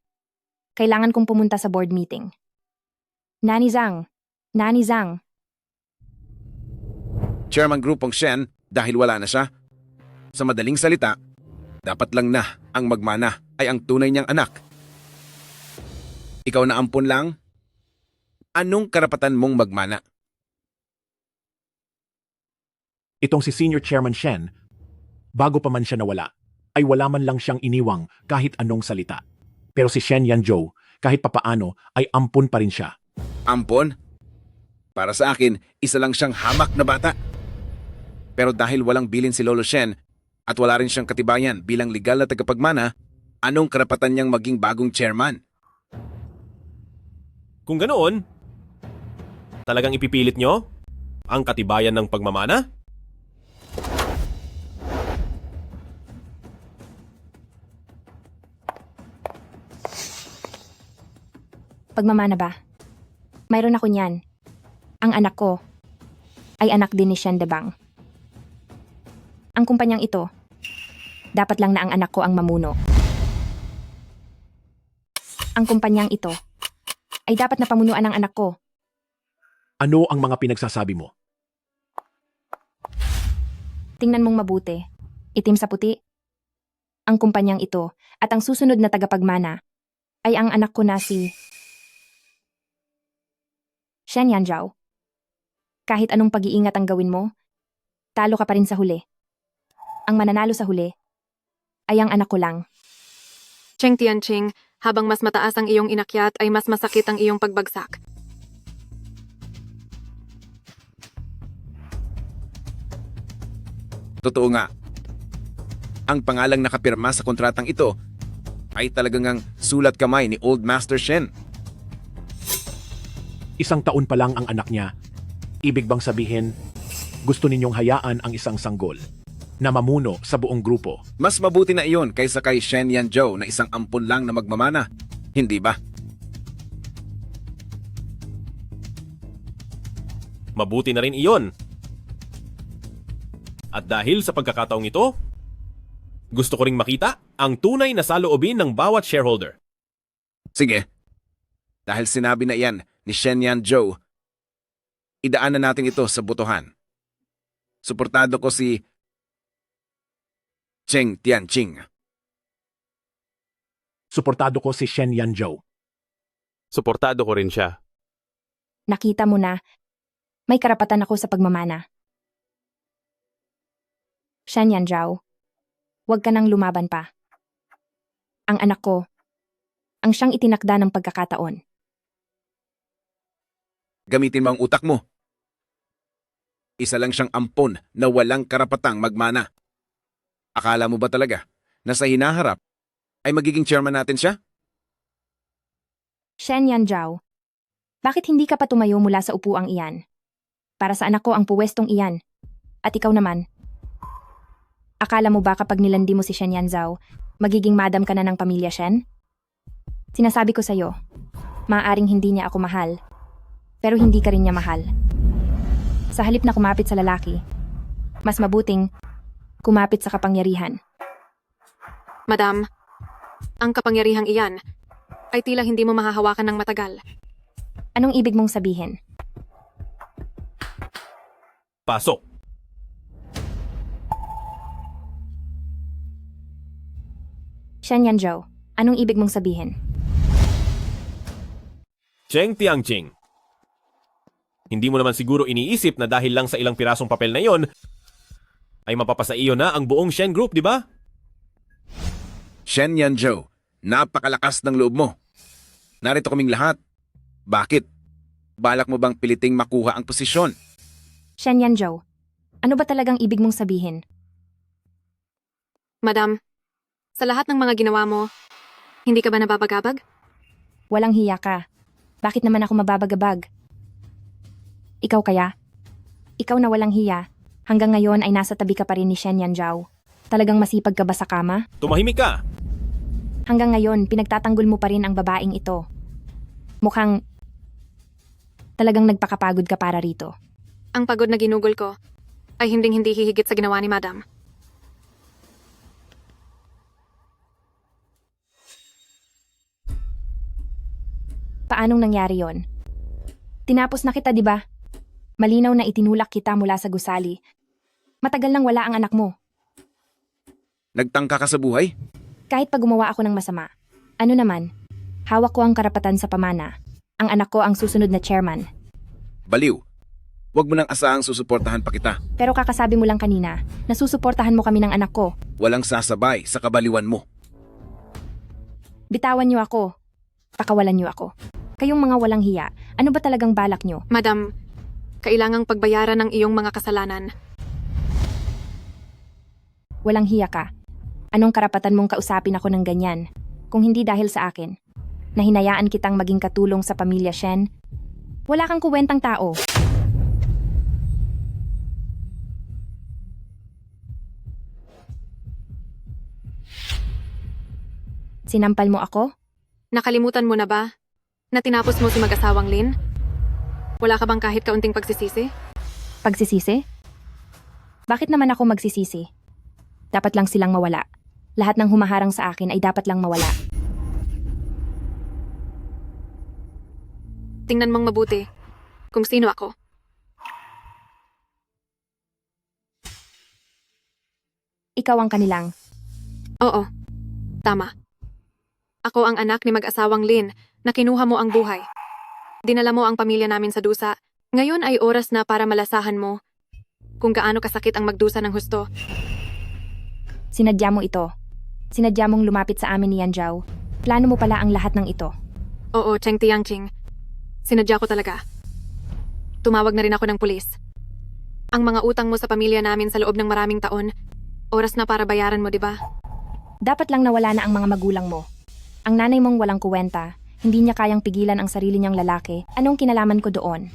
kailangan kong pumunta sa board meeting. Nani Zhang. Nani Zhang. Chairman Grupong Shen, dahil wala na siya. Sa madaling salita, dapat lang na ang magmana ay ang tunay niyang anak. Ikaw na ampun lang? Anong karapatan mong magmana? Itong si Senior Chairman Shen, bago pa man siya nawala, ay wala man lang siyang iniwang kahit anong salita. Pero si Shen Yanzhou, kahit papaano, ay ampun pa rin siya. Ampon? Para sa akin, isa lang siyang hamak na bata. Pero dahil walang bilin si Lolo Shen at wala rin siyang katibayan bilang legal na tagapagmana, anong karapatan niyang maging bagong chairman? Kung ganoon, talagang ipipilit nyo ang katibayan ng pagmamana? Pagmamana ba? Mayroon ako niyan. Ang anak ko ay anak din ni Shen Debang. Ang kumpanyang ito, dapat lang na ang anak ko ang mamuno. Ang kumpanyang ito ay dapat na pamunuan ng anak ko. Ano ang mga pinagsasabi mo? Tingnan mong mabuti. Itim sa puti. Ang kumpanyang ito at ang susunod na tagapagmana ay ang anak ko na si Shen Yanzhao. Kahit anong pag-iingat ang gawin mo, talo ka pa rin sa huli. Ang mananalo sa huli ay ang anak ko lang. Cheng Tianqing, habang mas mataas ang iyong inakyat ay mas masakit ang iyong pagbagsak. Totoo nga. Ang pangalang nakapirma sa kontratang ito ay talagang ang sulat kamay ni Old Master Shen. 1 taon pa lang ang anak niya. Ibig bang sabihin, gusto ninyong hayaan ang isang sanggol na mamuno sa buong grupo? Mas mabuti na iyon kaysa kay Shen Yanzhou na isang ampon lang na magmamana. Hindi ba? Mabuti na rin iyon. At dahil sa pagkakataong ito, gusto ko ring makita ang tunay na saloobin ng bawat shareholder. Sige. Dahil sinabi na iyan ni Shen Yanzhou, idaan na natin ito sa botohan. Suportado ko si Cheng Tianqing. Suportado ko si Shen Yanzhou. Suportado ko rin siya. Nakita mo na, may karapatan ako sa pagmamana. Shen Yanzhao, huwag ka nang lumaban pa. Ang anak ko, ang siyang itinakda ng pagkakataon. Gamitin mo ang utak mo. Isa lang siyang ampon na walang karapatang magmana. Akala mo ba talaga na sa hinaharap ay magiging chairman natin siya? Shen Yanzhao, bakit hindi ka pa tumayo mula sa upuang iyan? Para sa anak ko ang puwestong iyan. At ikaw naman. Akala mo ba kapag nilandi mo si Shen Yanzhao, magiging madam ka na ng pamilya Shen? Sinasabi ko sa'yo, maaaring hindi niya ako mahal, pero hindi ka rin niya mahal. Sa halip na kumapit sa lalaki, mas mabuting kumapit sa kapangyarihan. Madam, ang kapangyarihang iyan ay tila hindi mo mahahawakan ng matagal. Anong ibig mong sabihin? Pasok. Shen Yanzhao, anong ibig mong sabihin? Cheng Tianqing. Hindi mo naman siguro iniisip na dahil lang sa ilang pirasong papel na iyon, ay mapapasa iyo na ang buong Shen Group, di ba? Shen Yanzhou, napakalakas ng loob mo. Narito kaming lahat. Bakit? Balak mo bang piliting makuha ang posisyon? Shen Yanzhao, ano ba talagang ibig mong sabihin? Madam, sa lahat ng mga ginawa mo, hindi ka ba nababagabag? Walang hiya ka. Bakit naman ako mababagabag? Ikaw kaya? Ikaw na walang hiya, hanggang ngayon ay nasa tabi ka pa rin ni Shen Yanzhao. Talagang masipag ka ba sa kama? Tumahimik ka! Hanggang ngayon, pinagtatanggol mo pa rin ang babaeng ito. Mukhang talagang nagpakapagod ka para rito. Ang pagod na ginugol ko ay hinding-hindi hihigit sa ginawa ni Madam. Paanong nangyari yon? Tinapos na kita, di ba? Malinaw na itinulak kita mula sa gusali. Matagal nang wala ang anak mo. Nagtangka ka sa buhay? Kahit pag gumawa ako ng masama. Ano naman? Hawak ko ang karapatan sa pamana. Ang anak ko ang susunod na chairman. Baliw. Huwag mo nang asahang susuportahan pa kita. Pero kakasabi mo lang kanina, nasusuportahan mo kami ng anak ko. Walang sasabay sa kabaliwan mo. Bitawan niyo ako. Pakawalan niyo ako. Kayong mga walang hiya, ano ba talagang balak niyo? Madam, kailangang pagbayaran ng iyong mga kasalanan. Walang hiya ka. Anong karapatan mong kausapin ako ng ganyan? Kung hindi dahil sa akin, na hinayaan kitang maging katulong sa pamilya Shen, wala kang kuwentang tao. Sinampal mo ako? Nakalimutan mo na ba na tinapos mo si mag-asawang Lin? Wala ka bang kahit kaunting pagsisisi? Pagsisisi? Bakit naman ako magsisisi? Dapat lang silang mawala. Lahat ng humaharang sa akin ay dapat lang mawala. Tingnan mong mabuti kung sino ako. Ikaw ang kanilang. Oo, tama. Ako ang anak ni mag-asawang Lin na kinuha mo ang buhay. Dinala mo ang pamilya namin sa dusa. Ngayon ay oras na para malasahan mo kung gaano kasakit ang magdusa ng husto. Sinadya mo ito. Sinadya mong lumapit sa amin ni Yan Zhao. Plano mo pala ang lahat ng ito. Oo, Cheng Tiangching. Sinadya ko talaga. Tumawag na rin ako ng pulis. Ang mga utang mo sa pamilya namin sa loob ng maraming taon, oras na para bayaran mo, di ba? Dapat lang nawala na ang mga magulang mo. Ang nanay mong walang kuwenta, hindi niya kayang pigilan ang sarili niyang lalaki. Anong kinalaman ko doon?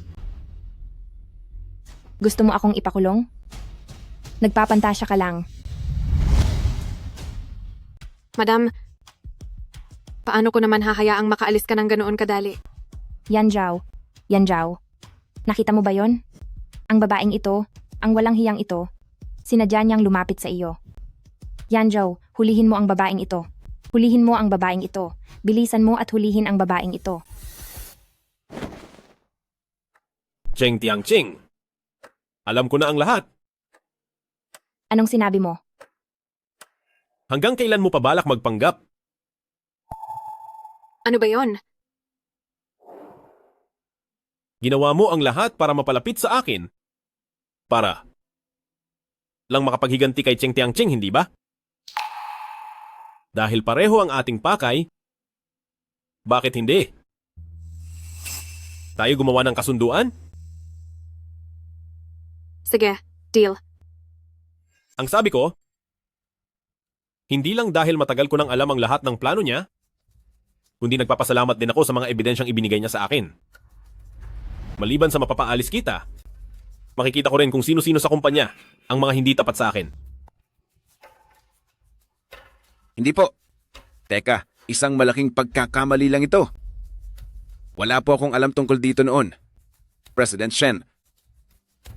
Gusto mo akong ipakulong? Nagpapantasya ka lang. Madam, paano ko naman hahayaang makaalis ka ng ganoon kadali? Yan Zhao. Yan Zhao. Nakita mo ba yon? Ang babaeng ito, ang walang hiyang ito, sinadya niyang lumapit sa iyo. Yan Zhao, hulihin mo ang babaeng ito. Hulihin mo ang babaeng ito. Bilisan mo at hulihin ang babaeng ito. Cheng Tiangching. Alam ko na ang lahat. Anong sinabi mo? Hanggang kailan mo pa balak magpanggap? Ano ba yon? Ginawa mo ang lahat para mapalapit sa akin. Para lang makapaghiganti kay Cheng Tiangching, hindi ba? Dahil pareho ang ating pakay, bakit hindi? Tayo gumawa ng kasunduan? Sige, deal. Ang sabi ko, hindi lang dahil matagal ko nang alam ang lahat ng plano niya, kundi nagpapasalamat din ako sa mga ebidensyang ibinigay niya sa akin. Maliban sa mapapaalis kita, makikita ko rin kung sino-sino sa kumpanya ang mga hindi tapat sa akin. Hindi po. Teka, isang malaking pagkakamali lang ito. Wala po akong alam tungkol dito noon. President Shen,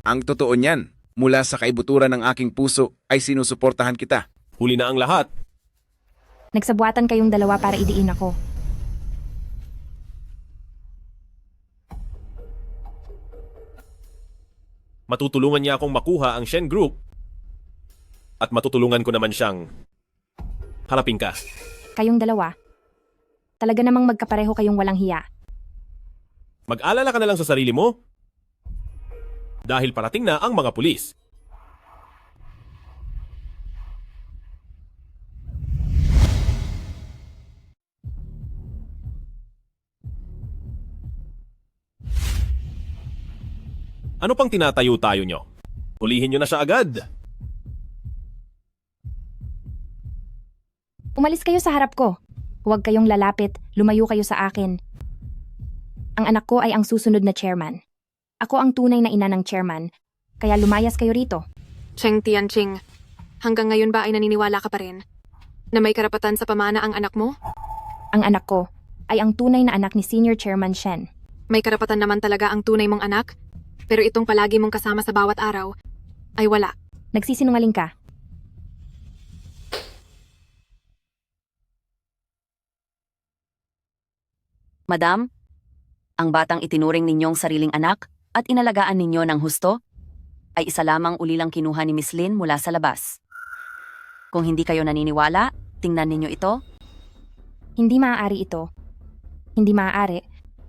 ang totoo niyan, mula sa kaibuturan ng aking puso ay sinusuportahan kita. Huli na ang lahat. Nagsabuatan kayong dalawa para idiin ako. Matutulungan niya akong makuha ang Shen Group at matutulungan ko naman siyang harapin ka. Kayong dalawa. Talaga namang magkapareho kayong walang hiya. Mag-alala ka na lang sa sarili mo dahil parating na ang mga pulis. Ano pang tinatayo-tayo nyo? Hulihin nyo na siya agad. Umalis kayo sa harap ko. Huwag kayong lalapit, lumayo kayo sa akin. Ang anak ko ay ang susunod na chairman. Ako ang tunay na ina ng chairman, kaya lumayas kayo rito. Cheng Tianching, hanggang ngayon ba ay naniniwala ka pa rin na may karapatan sa pamana ang anak mo? Ang anak ko ay ang tunay na anak ni Senior Chairman Shen. May karapatan naman talaga ang tunay mong anak, pero itong palagi mong kasama sa bawat araw ay wala. Nagsisinungaling ka. Madam, ang batang itinuring ninyong sariling anak at inalagaan ninyo ng husto ay isa lamang ulilang kinuha ni Miss Lin mula sa labas. Kung hindi kayo naniniwala, tingnan ninyo ito. Hindi maaari ito. Hindi maaari.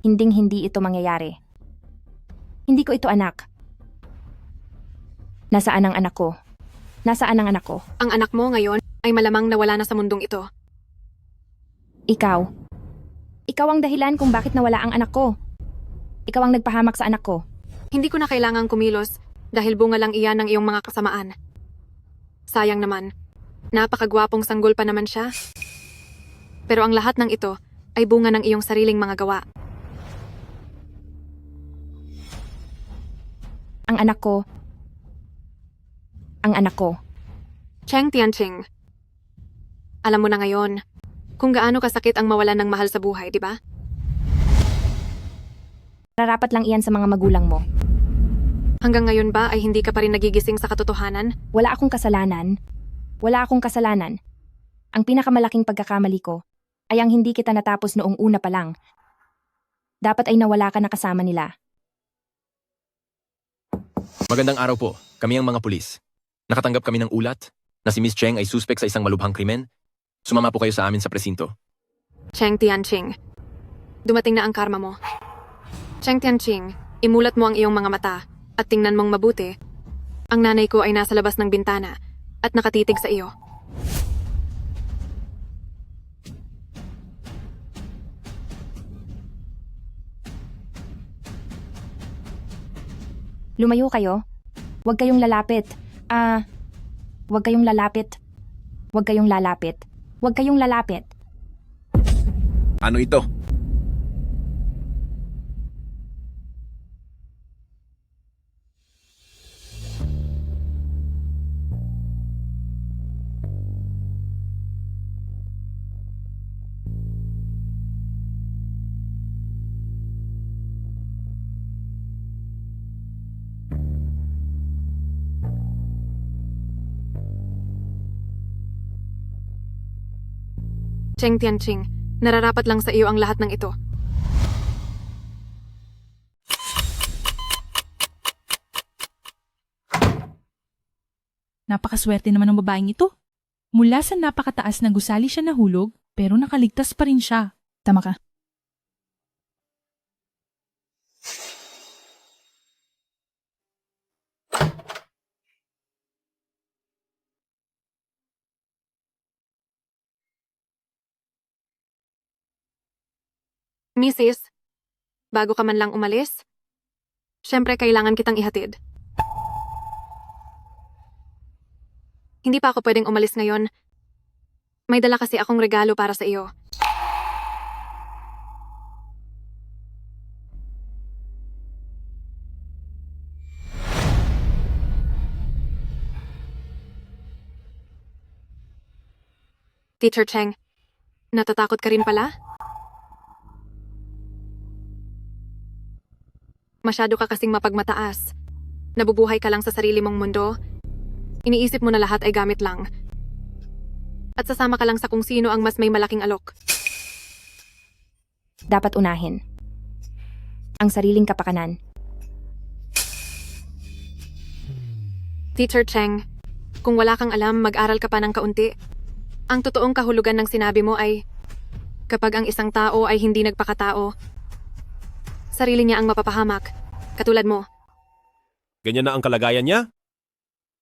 Hinding-hindi ito mangyayari. Hindi ko ito anak. Nasaan ang anak ko? Nasaan ang anak ko? Ang anak mo ngayon ay malamang nawala na sa mundong ito. Ikaw. Ikaw ang dahilan kung bakit nawala ang anak ko. Ikaw ang nagpahamak sa anak ko. Hindi ko na kailangang kumilos dahil bunga lang iyan ng iyong mga kasamaan. Sayang naman. Napakagwapong sanggol pa naman siya. Pero ang lahat ng ito ay bunga ng iyong sariling mga gawa. Ang anak ko. Ang anak ko. Cheng Tianching, alam mo na ngayon kung gaano kasakit ang mawalan ng mahal sa buhay, di ba? Rarapat lang iyan sa mga magulang mo. Hanggang ngayon ba ay hindi ka pa rin nagigising sa katotohanan? Wala akong kasalanan. Wala akong kasalanan. Ang pinakamalaking pagkakamali ko ay ang hindi kita natapos noong una pa lang. Dapat ay nawala ka na kasama nila. Magandang araw po. Kami ang mga pulis. Nakatanggap kami ng ulat na si Miss Cheng ay suspek sa isang malubhang krimen. Sumama po kayo sa amin sa presinto. Cheng Tianqing, dumating na ang karma mo. Cheng Tianqing, imulat mo ang iyong mga mata at tingnan mong mabuti. Ang nanay ko ay nasa labas ng bintana at nakatitig sa iyo. Lumayo kayo. Huwag kayong lalapit. Huwag kayong lalapit. Huwag kayong lalapit. Huwag kayong lalapit. Ano ito? Cheng Tianqing, nararapat lang sa iyo ang lahat ng ito. Napakaswerte naman ng babaeng ito. Mula sa napakataas na gusali siya nahulog, pero nakaligtas pa rin siya. Tama ka. Mrs., bago ka man lang umalis, syempre kailangan kitang ihatid. Hindi pa ako pwedeng umalis ngayon. May dala kasi akong regalo para sa iyo. Teacher Cheng, natatakot ka rin pala? Masyado ka kasing mapagmataas. Nabubuhay ka lang sa sarili mong mundo. Iniisip mo na lahat ay gamit lang. At sasama ka lang sa kung sino ang mas may malaking alok. Dapat unahin ang sariling kapakanan. Teacher Cheng, kung wala kang alam, mag-aral ka pa ng kaunti. Ang totoong kahulugan ng sinabi mo ay, kapag ang isang tao ay hindi nagpakatao, sarili niya ang mapapahamak, katulad mo. Ganyan na ang kalagayan niya?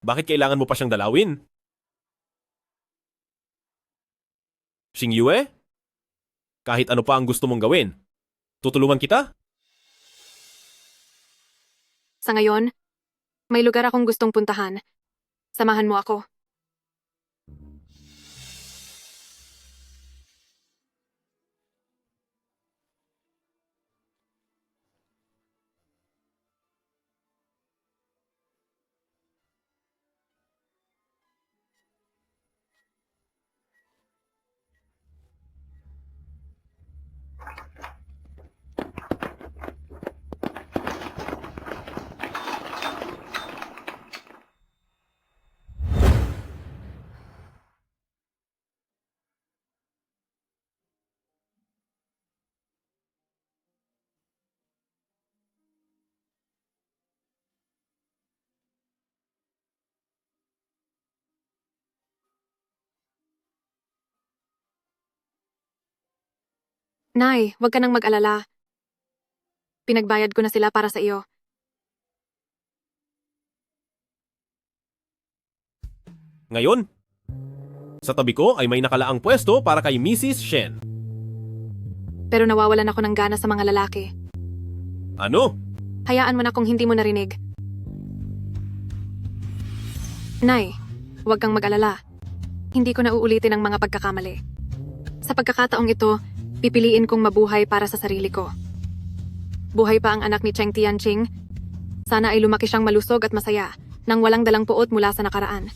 Bakit kailangan mo pa siyang dalawin? Xingyue? Kahit ano pa ang gusto mong gawin, tutulungan kita? Sa ngayon, may lugar akong gustong puntahan. Samahan mo ako. Nay, huwag ka nang mag-alala. Pinagbayad ko na sila para sa iyo. Ngayon, sa tabi ko ay may nakalaang pwesto para kay Mrs. Shen. Pero nawawalan ako ng gana sa mga lalaki. Ano? Hayaan mo na kung hindi mo narinig. Nay, huwag kang mag-alala. Hindi ko na uulitin ang mga pagkakamali. Sa pagkakataong ito, pipiliin kong mabuhay para sa sarili ko. Buhay pa ang anak ni Cheng Tianqing. Sana ay lumaki siyang malusog at masaya nang walang dalang puot mula sa nakaraan.